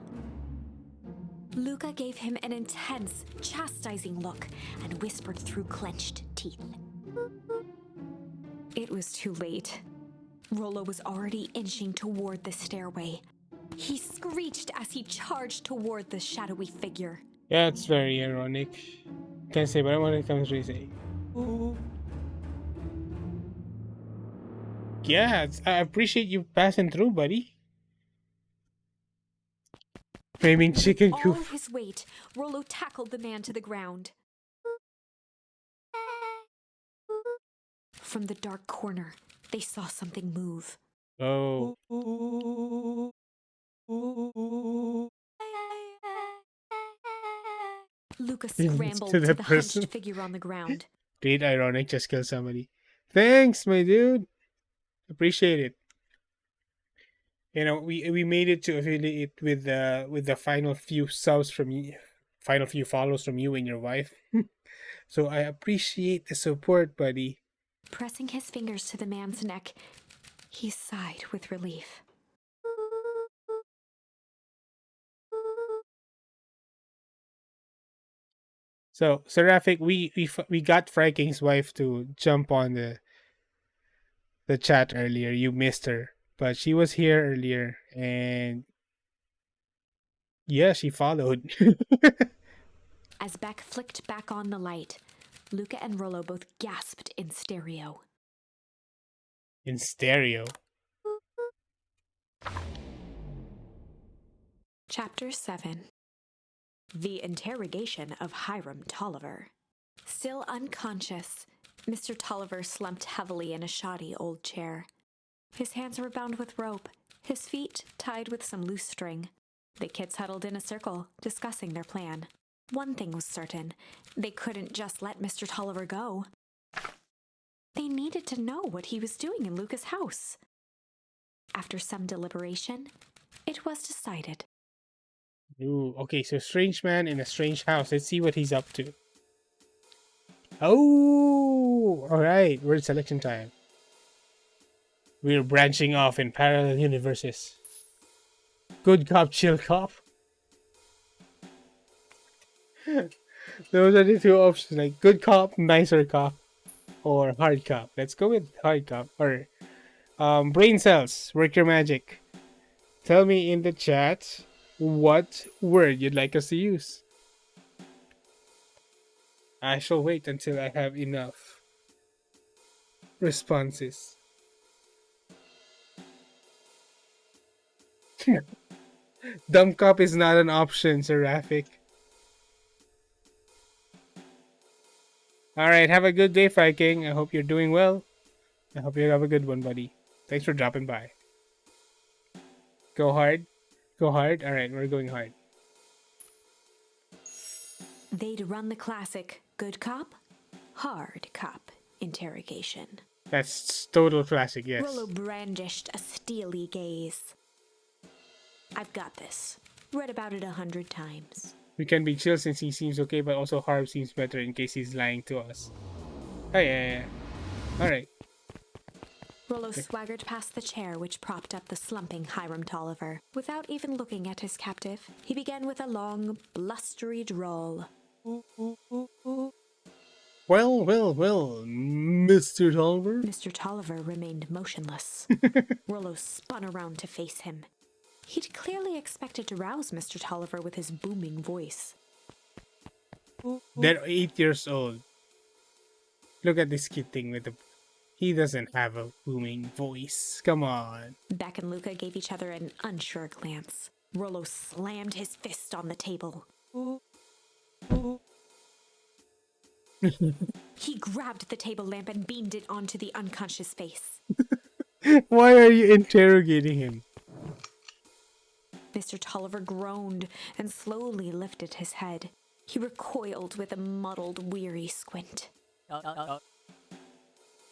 Luca gave him an intense, chastising look and whispered through clenched teeth. It was too late. Rollo was already inching toward the stairway. He screeched as he charged toward the shadowy figure. Yeah, it's very ironic. Can't say, but I want to come to say. Yeah, I appreciate you passing through, buddy. Flaming chicken All coop. his weight, Rollo tackled the man to the ground. From the dark corner, they saw something move. Oh. Luca To scrambled the to the person. hunched figure on the ground. Great ironic, just kill somebody. Thanks, my dude. Appreciate it. You know, we made it to affiliate with the final few subs from you, final few follows from you and your wife. So I appreciate the support, buddy. Pressing his fingers to the man's neck, he sighed with relief. So Seraphic, we got Friking's wife to jump on the chat earlier. You missed her, but she was here earlier, and Yeah, she followed. As Beck flicked back on the light, Luca and Rollo both gasped in stereo. In stereo. Chapter 7. The Interrogation of Hiram Tolliver. Still unconscious, Mr. Tolliver slumped heavily in a shoddy old chair. His hands were bound with rope, his feet tied with some loose string. The kids huddled in a circle, discussing their plan. One thing was certain, they couldn't just let Mr. Tolliver go. They needed to know what he was doing in Luca's house. After some deliberation, it was decided. Ooh, okay, so strange man in a strange house. Let's see what he's up to. Oh, alright, word selection time. We're branching off in parallel universes. Good cop, chill cop. Those are the two options, like good cop, nicer cop, or hard cop. Let's go with hard cop. Or brain cells, work your magic. Tell me in the chat what word you'd like us to use. I shall wait until I have enough responses. Dumb cop is not an option, Seraphic. Alright, have a good day, Viking. I hope you're doing well. I hope you have a good one, buddy. Thanks for dropping by. Go hard. Go hard. Alright, we're going hard. They'd run the classic good cop, hard cop interrogation. That's total classic, yes. Rollo brandished a steely gaze. I've got this. Read about it 100 times. We can be chill since he seems okay, but also Harv seems better in case he's lying to us. Oh, yeah. Alright. Rollo swaggered past the chair which propped up the slumping Hiram Tolliver. Without even looking at his captive, he began with a long, blustery drawl. Well, Mr. Tolliver. Mr. Tolliver remained motionless. Rollo spun around to face him. He'd clearly expected to rouse Mr. Tolliver with his booming voice. They're 8 years old. Look at this kid thing with the... He doesn't have a booming voice. Come on. Beck and Luca gave each other an unsure glance. Rollo slammed his fist on the table. He grabbed the table lamp and beamed it onto the unconscious face. Why are you interrogating him? Mr. Tolliver groaned and slowly lifted his head. He recoiled with a muddled, weary squint.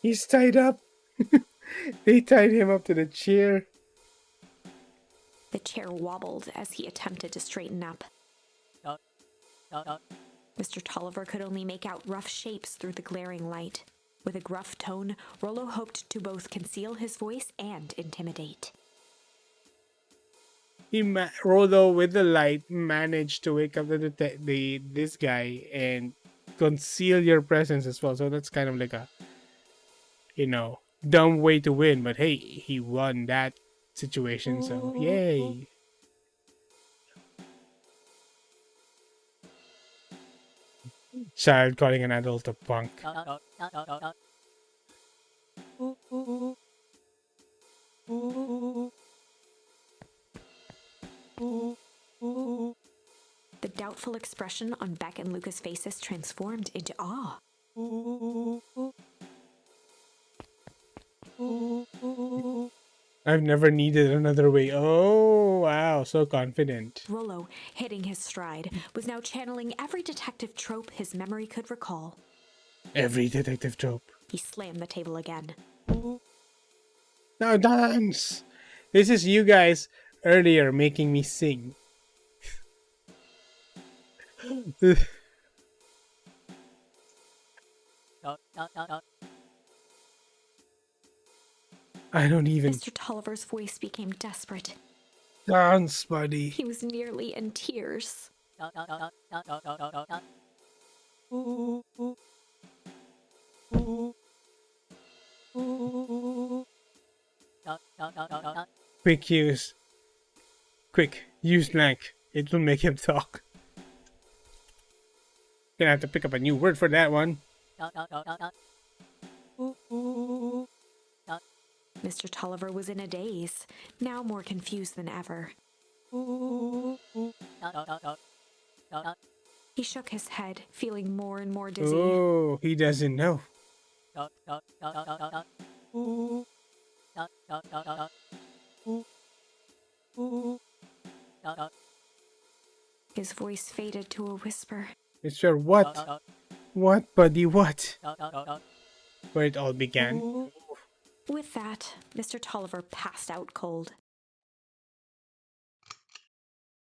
He's tied up. They tied him up to the chair. The chair wobbled as he attempted to straighten up. Mr. Tolliver could only make out rough shapes through the glaring light. With a gruff tone, Rollo hoped to both conceal his voice and intimidate. Rollo, with the light, managed to wake up this guy and conceal your presence as well. So that's kind of like a, dumb way to win. But hey, he won that situation, so yay. Child calling an adult a punk. The doubtful expression on Beck and Luca's faces transformed into awe. I've never needed another way. Oh, wow, so confident. Rollo, hitting his stride, was now channeling every detective trope his memory could recall. Every detective trope. He slammed the table again. Now dance! This is you guys earlier making me sing. I don't even... Mr. Tolliver's voice became desperate. Dance, buddy. He was nearly in tears. Quick use. Quick, use blank. It will make him talk. Gonna have to pick up a new word for that one. Mr. Tulliver was in a daze, now more confused than ever. He shook his head, feeling more and more dizzy. Oh, he doesn't know. His voice faded to a whisper. Mr. What? What, buddy, what? Where it all began. With that, Mr. Tulliver passed out cold.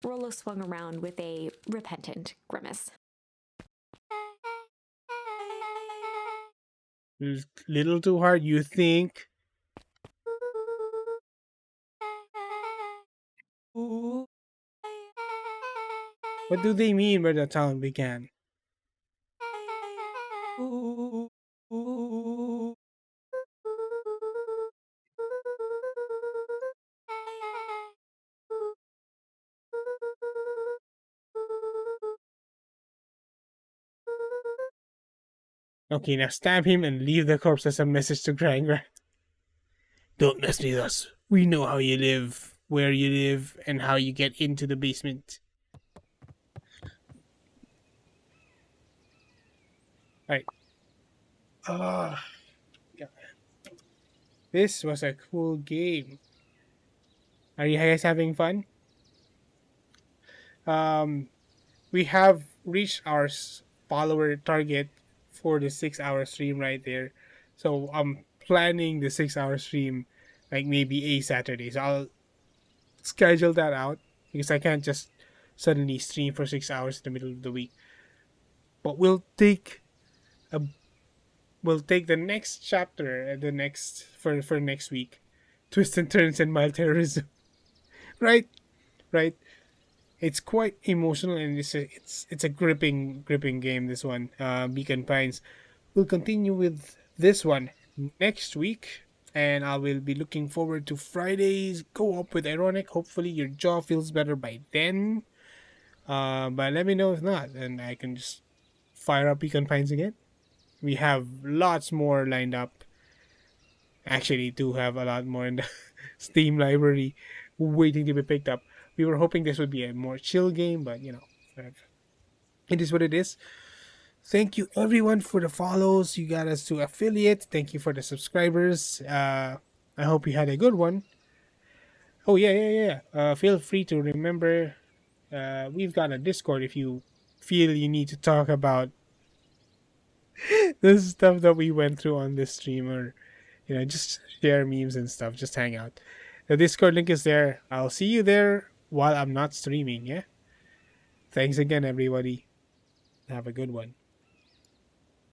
Rollo swung around with a repentant grimace. Little too hard, you think? What do they mean where the town began? Okay, now stab him and leave the corpse as a message to Gringer. Don't mess with us. We know how you live, where you live, and how you get into the basement. Alright. Yeah. This was a cool game. Are you guys having fun? We have reached our follower target for the 6-hour stream right there. So I'm planning the 6-hour stream like maybe a Saturday. So I'll schedule that out because I can't just suddenly stream for 6 hours in the middle of the week. But we'll take the next chapter, the next for next week, twists and turns and mild terrorism. Right. It's quite emotional and it's a gripping game. This one, Beacon Pines. We'll continue with this one next week, and I will be looking forward to Friday's co-op with Ironic. Hopefully your jaw feels better by then. But let me know if not, and I can just fire up Beacon Pines again. We have lots more lined up. Actually, do have a lot more in the Steam library waiting to be picked up. We were hoping this would be a more chill game, but it is what it is. Thank you everyone for the follows. You got us to affiliate. Thank you for the subscribers. I hope you had a good one. Oh yeah. Feel free to remember, we've got a Discord if you feel you need to talk about the stuff that we went through on this stream, or just share memes and stuff. Just hang out. The Discord link is there. I'll see you there while I'm not streaming. Yeah. Thanks again, everybody. Have a good one.